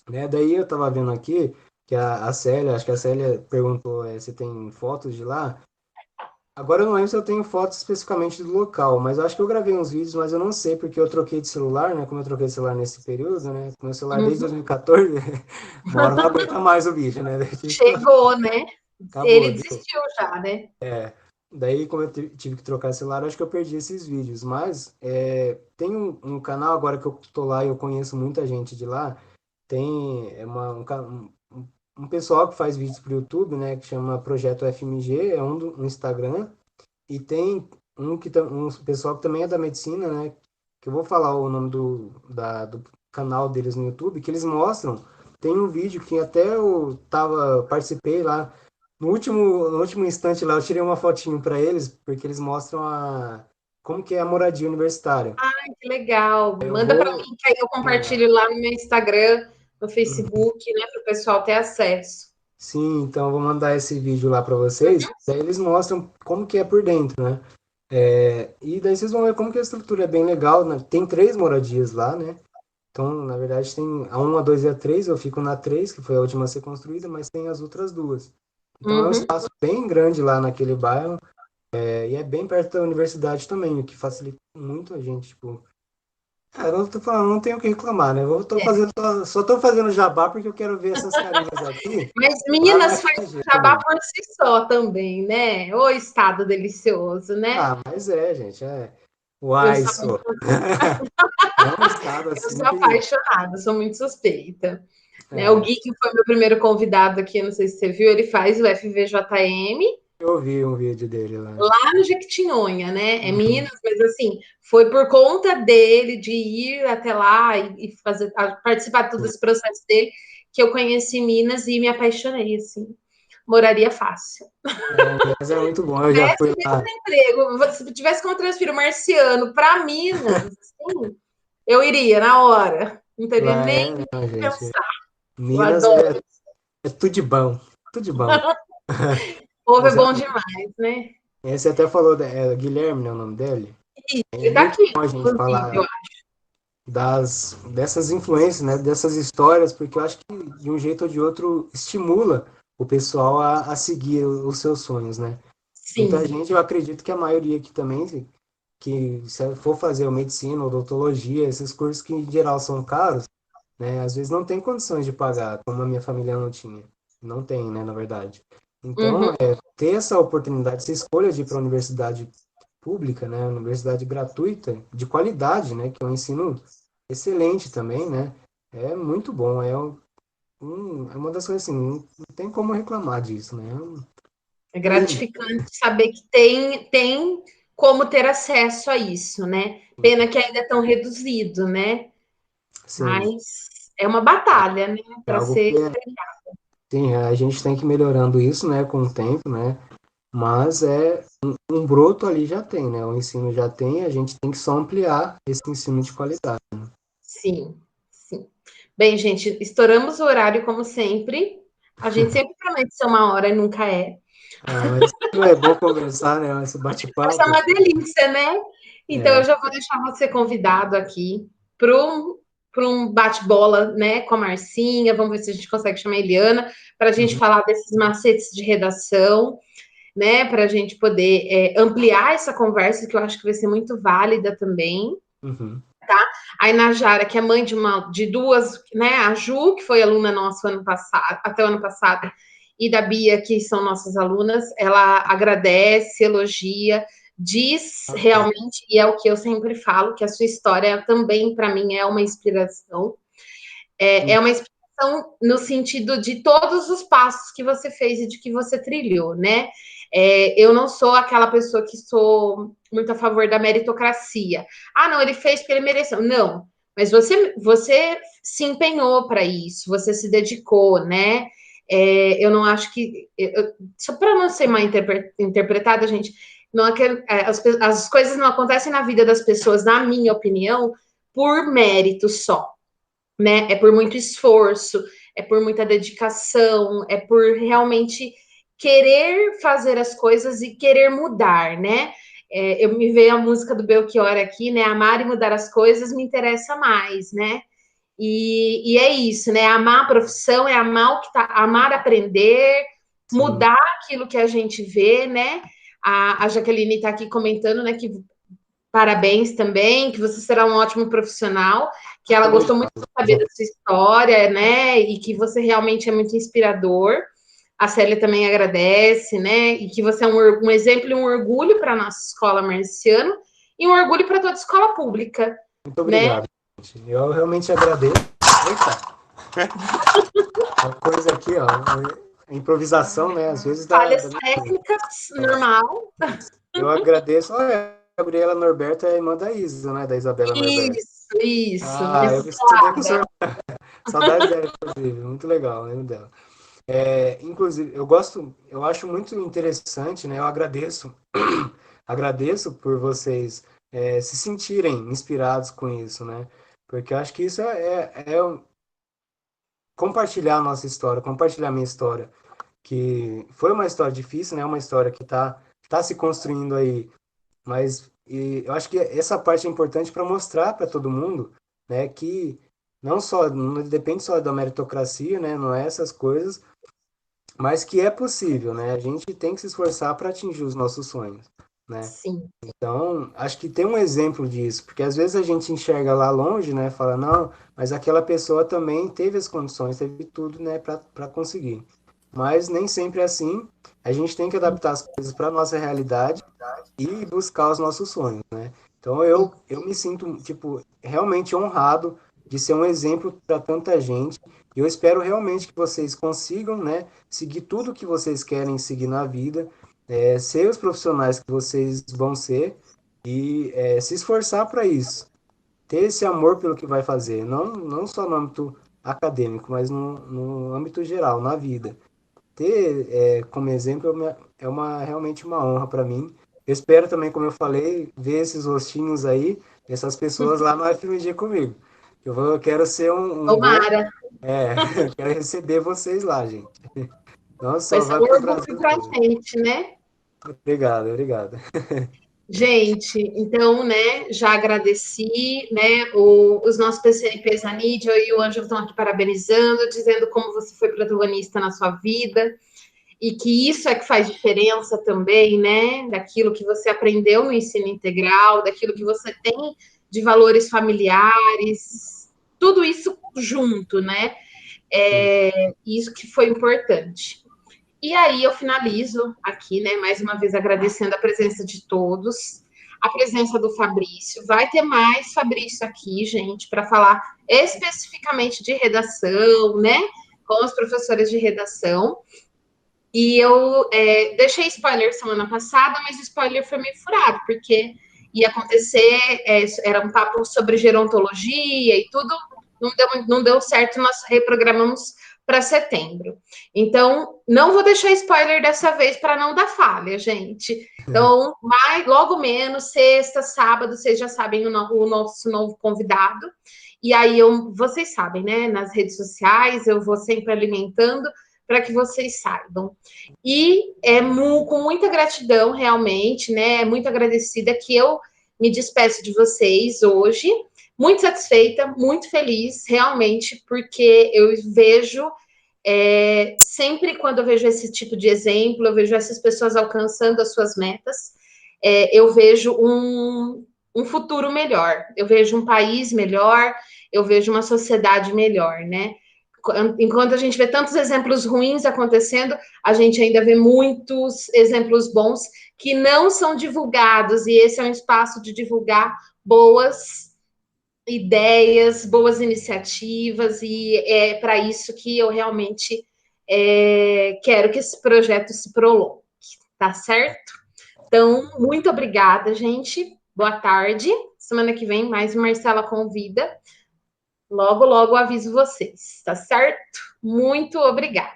né? Daí eu estava vendo aqui que a Célia, acho que a Célia perguntou se tem fotos de lá. Agora eu não lembro se eu tenho fotos especificamente do local, mas eu acho que eu gravei uns vídeos, mas eu não sei porque eu troquei de celular, né? Como eu troquei de celular nesse período, né? Com meu celular desde Uhum. 2014, uma hora não aguenta mais o vídeo, né? Daí eu tive que Chegou, né? acabou, Ele deu. desistiu já, né? Daí, como eu tive que trocar celular, acho que eu perdi esses vídeos. Mas tem um canal agora que eu tô lá e eu conheço muita gente de lá. Tem um pessoal que faz vídeos para o YouTube, né? Que chama Projeto FMG, é um Instagram. E tem um pessoal que também é da medicina, né? Que eu vou falar o nome do canal deles no YouTube, que eles mostram. Tem um vídeo que até participei lá. No último instante lá, eu tirei uma fotinho para eles, porque eles mostram como que é a moradia universitária. Que legal. Eu Manda para vou mim que aí eu mandar. compartilho lá no meu Instagram, no Uhum. Facebook, né, para o pessoal ter acesso. Sim, então eu vou mandar esse vídeo lá para vocês. Daí eles mostram como que é por dentro, né? E daí vocês vão ver como que a estrutura é bem legal, né? Tem 3 moradias lá, né? Então, na verdade, tem a 1, a 2 e a 3. Eu fico na 3, que foi a última a ser construída, mas tem as outras duas. Então, é um Uhum. espaço bem grande lá naquele bairro. E é bem perto da universidade também, o que facilita muito a gente, tipo, Cara, eu tô falando, não tenho o que reclamar, né? Eu tô fazendo, só tô fazendo jabá porque eu quero ver essas carinhas aqui Mas lá na Minas faz FG jabá também. por si só também, né? O estado delicioso, né? Ah, mas gente, é. Eu Uai, sou, só. É um estado eu assim sou que. apaixonada, sou muito suspeita. Né? O É, Gui, que foi meu primeiro convidado aqui, não sei se você viu, ele faz o FVJM eu vi um vídeo dele lá. lá no Jequitinhonha, né? É Uhum. Minas, mas assim, foi por conta dele de ir até lá e fazer, participar de todo esse processo dele que eu conheci Minas e me apaixonei, assim. Moraria fácil. É, Minas é muito bom. Eu já fui Tivesse mesmo lá. emprego, se tivesse como transferir o marciano para Minas, assim, eu iria na hora. Não teria Lá nem é, não, que gente. pensar. Eu Minas adoro. é tudo de bom. Tudo de bom. O povo é Mas bom demais, né? você até falou, Guilherme, né, o nome dele? E É ele muito daqui, bom a gente inclusive, eu falar dessas influências, né, dessas histórias, porque eu acho que de um jeito ou de outro estimula o pessoal a seguir os seus sonhos, né? Muita sim. gente, eu acredito que a maioria aqui também, que se for fazer medicina, odontologia, esses cursos que em geral são caros, né, às vezes não tem condições de pagar, como a minha família não tinha. Não tem, né, na verdade. Então, Uhum. ter essa oportunidade, essa escolha de ir para a universidade pública, né, universidade gratuita, de qualidade, né, que é um ensino excelente também, né, é muito bom, é uma das coisas assim, não tem como reclamar disso, né, É é lindo. gratificante saber que tem como ter acesso a isso, né? Pena que ainda é tão reduzido, né? Sim, Mas é uma batalha, né? é Para algo ser. que sim, a gente tem que ir melhorando isso, né, com o tempo, né, mas um broto ali já tem, né, o ensino já tem, a gente tem que só ampliar esse ensino de qualidade. Sim, sim. Bem, gente, estouramos o horário como sempre. A gente sempre promete ser uma hora e nunca é. Ah, mas não é bom conversar, né, esse Vai ser bate-papo. uma delícia, né? Então É, eu já vou deixar você convidado aqui para um bate-bola, né, com a Marcinha. Vamos ver se a gente consegue chamar a Eliana para a gente uhum, falar desses macetes de redação, né, para a gente poder ampliar essa conversa que eu acho que vai ser muito válida também. uhum, A Inajara, que é mãe de duas, né? A Ju, que foi aluna nossa ano passado, até o ano passado, e da Bia, que são nossas alunas, ela agradece, elogia, diz bacana. realmente, e é o que eu sempre falo, que a sua história também, para mim, é uma inspiração. Uhum, É uma inspiração no sentido de todos os passos que você fez e de que você trilhou, né? Eu não sou aquela pessoa que sou muito a favor da meritocracia. Ah, não, ele fez porque ele mereceu. Não, mas você se empenhou para isso, você se dedicou, né? Eu não acho que. Só para não ser mal interpretada, gente, não, as coisas não acontecem na vida das pessoas, na minha opinião, por mérito só, né? É por muito esforço, é por muita dedicação, é por realmente querer fazer as coisas e querer mudar, né? Eu me veio a música do Belchior aqui, né? Amar e mudar as coisas me interessa mais, né? E é isso, né? Amar a profissão é amar o que tá, amar aprender, sim, mudar aquilo que a gente vê, né? A Jaqueline está aqui comentando, né, que parabéns também, que você será um ótimo profissional, que ela gostou muito de saber da sua história, né? E que você realmente é muito inspirador. A Célia também agradece, né? E que você é um exemplo e um orgulho para a nossa escola Marciano e um orgulho para toda a escola pública, muito né? obrigado, gente. Eu realmente agradeço. Eita, uma coisa aqui, ó, improvisação, né, às vezes Falhas da minha... técnicas, normal. Eu agradeço, olha, a Gabriela Norberto é a irmã da Isa, né, da Isabela Norberto. Isso, Ah, eu estudei com o senhor. Saudades dela, inclusive, muito legal, lembro dela. Inclusive, eu acho muito interessante, né? Eu agradeço, agradeço por vocês se sentirem inspirados com isso, né? Porque eu acho que isso compartilhar a nossa história, compartilhar a minha história, que foi uma história difícil, né? Uma história que tá se construindo aí, mas eu acho que essa parte é importante para mostrar para todo mundo, né? Que não depende só da meritocracia, né? Não é essas coisas, mas que é possível, né? A gente tem que se esforçar para atingir os nossos sonhos. né? Sim. Então, acho que tem um exemplo disso, porque às vezes a gente enxerga lá longe, né? Fala, não, mas aquela pessoa também teve as condições, teve tudo, né, para conseguir. Mas nem sempre é assim. A gente tem que adaptar as coisas para nossa realidade e buscar os nossos sonhos, né? Então eu me sinto, tipo, realmente honrado de ser um exemplo para tanta gente. Eu espero realmente que vocês consigam, né, seguir tudo que vocês querem seguir na vida, ser os profissionais que vocês vão ser e se esforçar para isso. Ter esse amor pelo que vai fazer, não só no âmbito acadêmico, mas no âmbito geral, na vida. Ter como exemplo realmente uma honra para mim. Eu espero também, como eu falei, ver esses rostinhos aí, essas pessoas lá no FMG comigo. Eu quero ser um bom. Tomara. Eu quero receber vocês lá, gente. Vai Nossa, ser vai um ter um orgulho prazer para a todo. gente, né? Obrigado, obrigado. Gente, então, né, já agradeci, né, os nossos PCNPs, a Nídia e o Ângelo estão aqui parabenizando, dizendo como você foi protagonista na sua vida, e que isso é que faz diferença também, né, daquilo que você aprendeu no ensino integral, daquilo que você tem de valores familiares, tudo isso junto, né, Sim. isso que foi importante. E aí eu finalizo aqui, né, mais uma vez agradecendo a presença de todos, a presença do Fabrício. Vai ter mais Fabrício aqui, gente, para falar especificamente de redação, né, com os professores de redação. E eu deixei spoiler semana passada, mas o spoiler foi meio furado, porque ia acontecer, era um papo sobre gerontologia e tudo, não deu certo, nós reprogramamos para setembro. Então, não vou deixar spoiler dessa vez para não dar falha, gente. Então, logo menos, sexta, sábado, vocês já sabem o nosso novo convidado. E aí, vocês sabem, né? Nas redes sociais, eu vou sempre alimentando para que vocês saibam. E com muita gratidão, realmente, né? Muito agradecida que eu me despeço de vocês hoje. Muito satisfeita, muito feliz, realmente, porque eu vejo, sempre quando eu vejo esse tipo de exemplo, eu vejo essas pessoas alcançando as suas metas, eu vejo um futuro melhor, eu vejo um país melhor, eu vejo uma sociedade melhor, né? Enquanto a gente vê tantos exemplos ruins acontecendo, a gente ainda vê muitos exemplos bons que não são divulgados, e esse é um espaço de divulgar boas ideias, boas iniciativas, e é para isso que eu realmente quero que esse projeto se prolongue, tá certo? Então, muito obrigada, gente. Boa tarde. Semana que vem, mais uma Marcela Convida. Logo, logo aviso vocês, tá certo? Muito obrigada.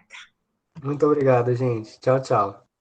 Muito obrigado, gente. Tchau, tchau.